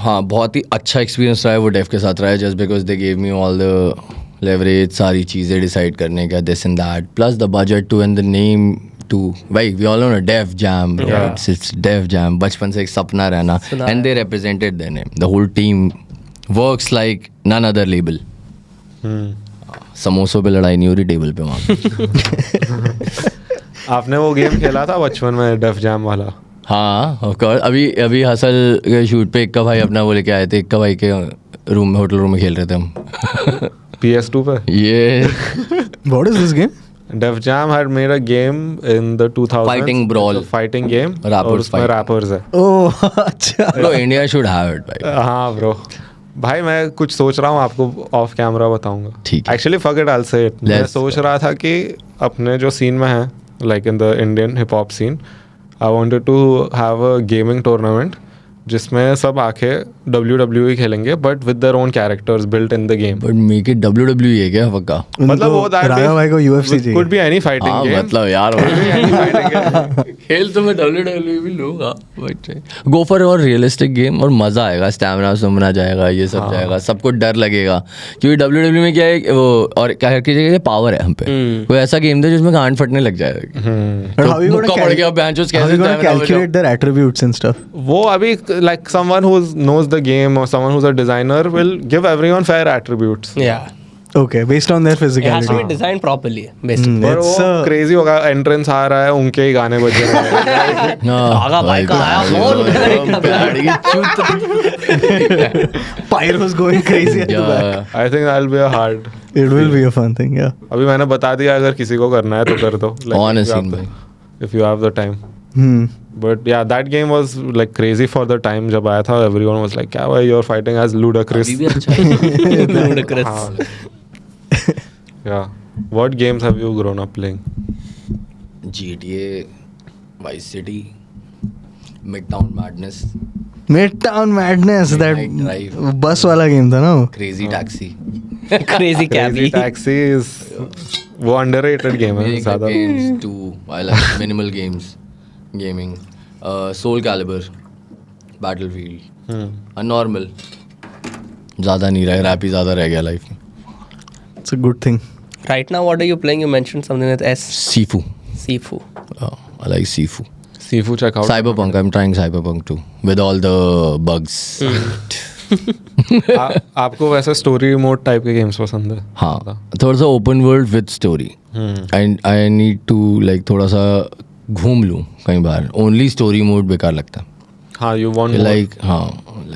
Speaker 2: हाँ, बहुत ही अच्छा experience रहा है वो def के साथ रहा है. Just because they gave me all the leverage, सारी चीज़ें डिसाइड करने का, this and that, plus the budget too and the name too. भाई वी ऑल नो ना Def Jam, it's Def Jam. बचपन से एक सपना रहना, and they represented their name. The whole team works like none other label. समोसों पे लड़ाई नहीं हो रही टेबल पे वहाँ पे.
Speaker 1: आपने वो गेम खेला था बचपन में, डेफ जैम वाला?
Speaker 2: हाँ, ऑफ कोर्स. अभी हसल के शूट पे इक्का भाई अपना वो लेके आए थे. इक्का भाई के रूम में, होटल रूम में खेल रहे थे हम.
Speaker 1: PS2 पे?
Speaker 2: ये
Speaker 3: What is this game?
Speaker 1: Def Jam had made a game in the 2000s.
Speaker 2: Fighting brawl.
Speaker 1: It's a fighting game.
Speaker 2: Rappers
Speaker 1: और उसमें
Speaker 2: fight.
Speaker 1: rappers है.
Speaker 3: Oh, अच्छा.
Speaker 2: Bro, India should have it, भाई.
Speaker 1: हाँ ब्रो. भाई मैं कुछ सोच रहा हूँ, आपको ऑफ कैमरा बताऊंगा.
Speaker 2: ठीक है.
Speaker 1: Actually fuck it, I'll say it. मैं सोच रहा था कि अपने जो सीन में है, like in the Indian hip hop scene, I wanted to have a gaming tournament जिसमें सब आके WWE खेलेंगे but with their own characters built in the game.
Speaker 2: But make it WWE है क्या पक्का?
Speaker 1: मतलब वो
Speaker 3: राणा भाई को UFC चाहिए.
Speaker 1: Could be any fighting game.
Speaker 2: मतलब यार खेल तो मैं WWE भी लूंगा, बट गो फॉर और रियलिस्टिक गेम और मजा आएगा. स्टैमिना सुमना जाएगा, ये सब जाएगा, सबको डर लगेगा. क्योंकि WWE में क्या है वो, और क्या की जगह पावर है हम पे. कोई ऐसा गेम था जिसमें कान फटने लग जाएगा.
Speaker 3: But how you
Speaker 2: मुक्का पड़ गया बेंचोस,
Speaker 3: how
Speaker 2: कैसे
Speaker 3: you gonna calculate their attributes and stuff?
Speaker 1: वो अभी like someone who knows the game or someone who's a designer will give everyone fair attributes.
Speaker 4: Yeah.
Speaker 3: Okay, based on their
Speaker 4: It has to be
Speaker 3: physicality.
Speaker 4: designed properly, basically.
Speaker 1: पर
Speaker 3: It's
Speaker 1: वो crazy होगा, entrance आ रहा है, उनके ही गाने बज रहे हैं.
Speaker 2: आगा भाई का आया
Speaker 3: Pyro's going crazy at the back.
Speaker 1: I think that'll be a hard.
Speaker 3: It will be a fun thing, yeah.
Speaker 1: अभी मैंने बता दिया, अगर किसी को करना है तो कर दो. Like,
Speaker 2: On a
Speaker 1: if you have
Speaker 2: scene,
Speaker 1: the-
Speaker 2: भाई.
Speaker 1: If you have the time. But yeah, that game was like crazy for the time जब आया था. Everyone was like, क्या भाई, you're fighting as Ludacris.
Speaker 2: अभी भी अच्छा है.
Speaker 4: Ludicrous.
Speaker 1: Yeah. What games have you grown up playing?
Speaker 2: GTA, Vice City, Midtown Madness,
Speaker 3: Midtown Madness, that
Speaker 2: Midnight Drive.
Speaker 3: bus वाला game था ना वो?
Speaker 2: Crazy Taxi.
Speaker 4: Crazy
Speaker 1: Crazy
Speaker 4: cabby.
Speaker 1: Taxi is वो underrated game है
Speaker 2: Many good
Speaker 1: ज़्यादा.
Speaker 2: games too. I like minimal games, gaming. Soul Calibur, Battlefield. Normal. ज़्यादा नहीं रहा, रैप ही ज़्यादा रह गया लाइफ में.
Speaker 3: It's a good thing.
Speaker 4: Right now, what are you playing? You mentioned something with S.
Speaker 2: Sifu.
Speaker 4: Sifu.
Speaker 2: I like Sifu.
Speaker 1: Sifu check out.
Speaker 2: Cyberpunk. I'm trying Cyberpunk too with all the bugs.
Speaker 1: आपको वैसे story mode type के games पसंद है?
Speaker 2: हाँ, थोड़ा सा open world with story. And I need to like थोड़ा सा घूम लूँ कई बार. ओनली स्टोरी मोड बेकार लगता है.
Speaker 1: हाँ, you want more.
Speaker 2: Like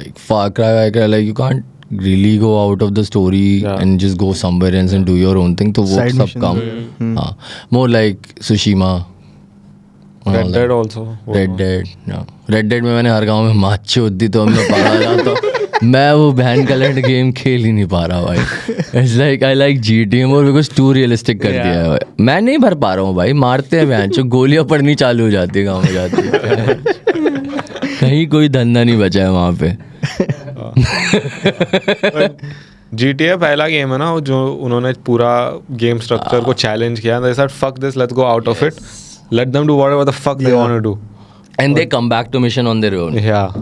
Speaker 2: like Far Cry, like you can't really go out of the story and just go somewhere else and do your own thing. तो वो
Speaker 3: Side
Speaker 2: सब
Speaker 3: missions
Speaker 2: काम. हाँ, more like Tsushima.
Speaker 1: Red Dead also.
Speaker 2: Red Dead. Red Dead में मैंने हर गांव में माची होती तो मैं पागल जाता. मैं वो बहन कलर्ड गेम खेल ही नहीं पा रहा भाई. It's like I like GTA more because too realistic कर दिया है भाई. मैं नहीं भर पा रहा हूँ भाई. मारते हैं बहन जो गोलियां पड़नी चालू हो जाती है गाँव में जाती. कहीं कोई धंधा नहीं बचा है वहाँ पे.
Speaker 1: GTA पहला गेम है ना जो उन्होंने पूरा गेम स्ट्रक्चर को चैलेंज किया. They said fuck this, let's go out of it. Let them do whatever the fuck they want to do.
Speaker 2: And they come back to mission on their own.
Speaker 1: Yeah.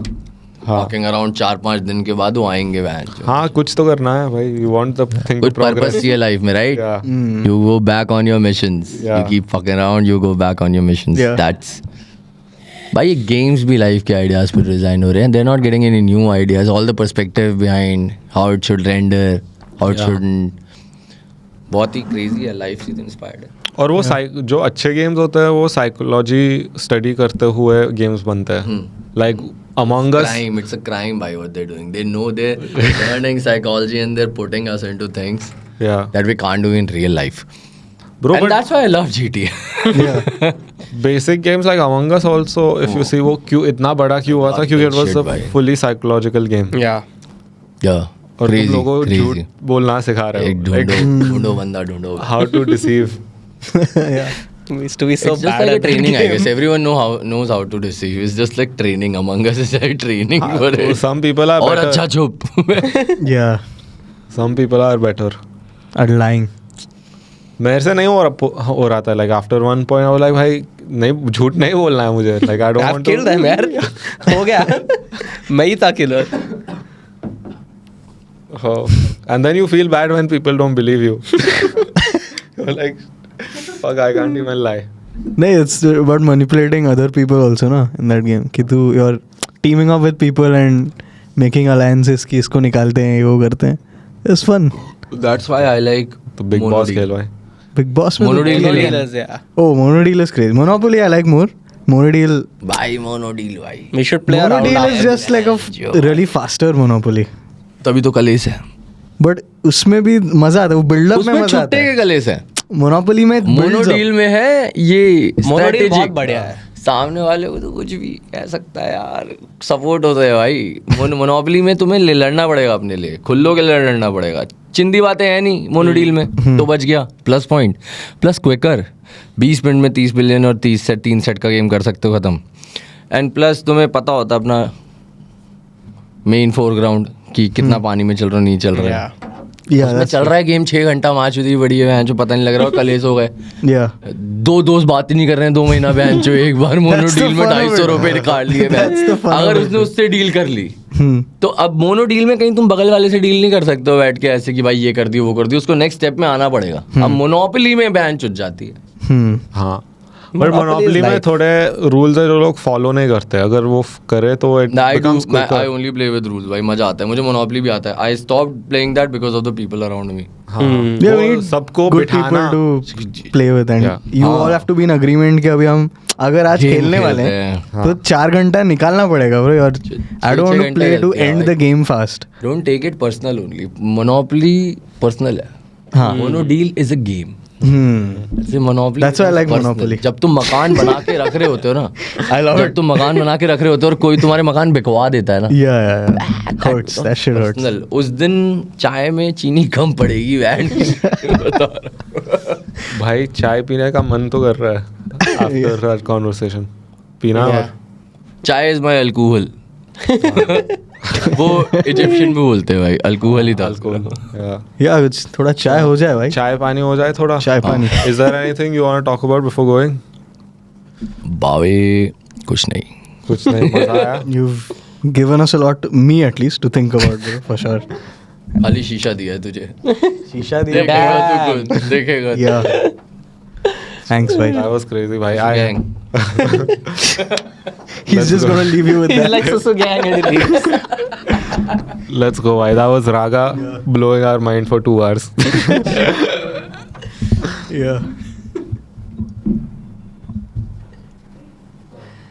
Speaker 1: हाँ.
Speaker 2: Walking around 4-5 दिन के बाद वो आएंगे van.
Speaker 1: हाँ, कुछ तो करना है भाई. You want the thing to
Speaker 2: कुछ
Speaker 1: progress.
Speaker 2: पर्पस चाहिए लाइफ में, right?
Speaker 1: Yeah.
Speaker 2: You go back on your missions.
Speaker 1: Yeah.
Speaker 2: You keep fucking around, you go back on your missions.
Speaker 3: Yeah.
Speaker 2: That's भाई ये games भी life के ideas पे design हो रहे हैं. They're not getting any new ideas. All the perspective behind how it should render, how it shouldn't. बहुत ही crazy है, लाइफ से इंस्पायर्ड है.
Speaker 1: और वो जो अच्छे गेम्स होते हैं वो साइकोलॉजी स्टडी करते हुए गेम्स बनते हैं. Like Among Us.
Speaker 2: Crime, it's a crime by what they're doing. They know they're learning psychology and they're putting us into things
Speaker 1: Yeah.
Speaker 2: that we can't do in real life.
Speaker 1: Bro,
Speaker 2: And
Speaker 1: but
Speaker 2: that's why I love GTA.
Speaker 3: Yeah.
Speaker 1: basic games like Among Us also, if you see वो क्यों इतना बड़ा क्यों हुआ था, क्योंकि it was
Speaker 2: Shit,
Speaker 1: a
Speaker 2: भाई.
Speaker 1: fully psychological game.
Speaker 4: Yeah.
Speaker 2: Yeah.
Speaker 1: और तुम
Speaker 2: Crazy,
Speaker 1: लोगों को
Speaker 2: crazy.
Speaker 1: झूठ बोलना सिखा रहे
Speaker 2: एक
Speaker 1: हो. Like,
Speaker 2: ढूंढो बंदा ढूंढो.
Speaker 1: how to deceive.
Speaker 3: Yeah.
Speaker 4: We used to be so
Speaker 2: It's just
Speaker 4: bad
Speaker 2: like a
Speaker 4: at that
Speaker 2: training, I
Speaker 4: game.
Speaker 2: guess. Everyone knows how to deceive. It's just like training. Among Us is like training for it.
Speaker 1: Some people are
Speaker 2: और
Speaker 1: better.
Speaker 2: अच्छा चुप.
Speaker 3: Yeah.
Speaker 1: Some people are better.
Speaker 3: At lying.
Speaker 1: मेरे से नहीं हो रहा था. Like after one point I was like भाई नहीं झूठ नहीं बोलना है मुझे. Like I don't
Speaker 4: I've
Speaker 1: want to.
Speaker 4: killed them यार. हो गया. मैं ही था killer.
Speaker 1: Oh. And then you feel bad when people don't believe you. You're like, fuck, I can't even lie.
Speaker 3: No, it's about manipulating other people also, na, in that game. कि तू you're teaming up with people and making alliances कि इसको निकालते हैं, ये वो करते हैं. It's fun.
Speaker 2: That's why I like
Speaker 1: तो Big Boss
Speaker 2: Monodeal.
Speaker 1: खेलो है.
Speaker 3: Big Boss में
Speaker 2: Monodeal
Speaker 3: तो-
Speaker 2: खेल लिया.
Speaker 4: Dealers, yeah.
Speaker 3: Oh, Monodeal is crazy. Monopoly I like more. Monodeal
Speaker 2: भाई Monodeal भाई.
Speaker 4: We should play around.
Speaker 3: Monodeal is just like a really faster Monopoly.
Speaker 2: तभी तो कलेस है.
Speaker 3: But उसमें भी मजा आता है. वो build up में
Speaker 2: उसमें
Speaker 3: मजा आता
Speaker 2: छुट्टे
Speaker 3: है.
Speaker 2: के कलेस है.
Speaker 3: Monopoly में builds up.
Speaker 2: मोनोडील में है ये
Speaker 4: Monodeal
Speaker 2: strategic.
Speaker 4: बहुत बढ़िया है.
Speaker 2: सामने वाले को तो कुछ भी कह सकता है यार. सपोर्ट होता है भाई. मोनोपोली में तुम्हें लड़ना पड़ेगा अपने लिए. खुल्लो के लिए लड़ना पड़ेगा. चिंदी बातें हैं नहीं मोनोडील में. तो बच गया. Plus point. Plus quicker. 20 minute में 30 बिलियन और 3 सेट का गेम कर सकते हो खत्म. एंड प्लस तुम्हें पता होता अपना मेन फोरग्राउंड कि कितना पानी में चल रहा नहीं चल रहा है.
Speaker 3: Yeah,
Speaker 2: उसमें
Speaker 3: that's
Speaker 2: चल रहा है गेम 6 घंटा मैच हुई बड़ी है जो पता नहीं लग रहा है कलेस हो गए.
Speaker 3: yeah.
Speaker 2: दो दोस्त बात ही नहीं कर रहे हैं 2 महीना बहन जो एक बार मोनोडील में
Speaker 3: fun of
Speaker 2: 250
Speaker 3: it.
Speaker 2: रुपए निकाल लिए
Speaker 3: That's the fun
Speaker 2: अगर
Speaker 3: of
Speaker 2: उसने उससे डील कर ली
Speaker 3: Hmm.
Speaker 2: तो अब मोनोडील में कहीं तुम बगल वाले से डील नहीं कर सकते हो बैठ के ऐसे कि भाई ये कर दियो वो कर दियो. उसको नेक्स्ट स्टेप में आना पड़ेगा. अब मोनोपोली में बहन चुट जाती है.
Speaker 3: Hmm.
Speaker 1: हाँ. बट मोनोपोली में थोड़े रूल्स है जो लोग फॉलो नहीं करते. अगर वो करे तो it becomes quicker.
Speaker 2: I only play with rules भाई. मजा आता है मुझे. मोनोपोली भी आता है. I stop playing that because of the people around me.
Speaker 1: हाँ.
Speaker 3: Yeah, we
Speaker 1: वो
Speaker 3: need
Speaker 1: सबको
Speaker 3: good
Speaker 1: बिठाना.
Speaker 3: people to play with and
Speaker 1: Yeah.
Speaker 3: you all have to be in agreement कि अभी हम अगर आज
Speaker 2: Game
Speaker 3: खेलने वाले
Speaker 2: खेलते
Speaker 3: हैं
Speaker 2: हैं.
Speaker 3: तो 4 घंटा निकालना पड़ेगा bro. और I don't want to
Speaker 2: घंटे
Speaker 3: play to
Speaker 2: चलते हैं
Speaker 3: end
Speaker 2: भाई.
Speaker 3: the game fast.
Speaker 2: Don't take it personal only. Monopoly personal है.
Speaker 3: हाँ.
Speaker 2: Monodeal is a game. Monopoly
Speaker 3: That's why I like Monopoly.
Speaker 2: जब तुम मकान बना के रख रहे होते हो ना
Speaker 3: I love
Speaker 2: जब
Speaker 3: it.
Speaker 2: तुम मकान बना के रख रहे होते हो और कोई तुम्हारे मकान बिकवा देता है ना
Speaker 3: Yeah. Hurts. That shit hurts.
Speaker 2: Personal. उस दिन चाय में चीनी कम पड़ेगी वैन.
Speaker 1: भाई चाय पीने का मन तो कर रहा है आफ्टर दैट कॉन्वर्सेशन. पीना
Speaker 4: Yeah.
Speaker 1: और
Speaker 2: चाय इज माई अल्कोहल. वो इजिप्शियन में बोलते हैं भाई. अल्कोहल ही था.
Speaker 1: या
Speaker 3: Yeah, कुछ थोड़ा चाय हो जाए भाई.
Speaker 1: चाय पानी हो जाए थोड़ा.
Speaker 3: चाय पानी.
Speaker 1: Is there anything you want to talk about before going?
Speaker 2: बावे कुछ नहीं.
Speaker 1: कुछ नहीं. मजा आया.
Speaker 3: You've given us a lot, me at least, to think about, bro, for sure.
Speaker 2: खाली शीशा दिया है तुझे.
Speaker 3: शीशा दिया.
Speaker 2: देखेगा तू खुद. देखेगा.
Speaker 3: Yeah. Thanks, bhai.
Speaker 1: That was crazy, bhai.
Speaker 2: Gang.
Speaker 3: He's just gonna leave you with
Speaker 4: He's
Speaker 3: that.
Speaker 4: like Susu gang and he leaves.
Speaker 1: Let's go, bhai. That was Raga blowing our mind for 2 hours.
Speaker 3: Yeah.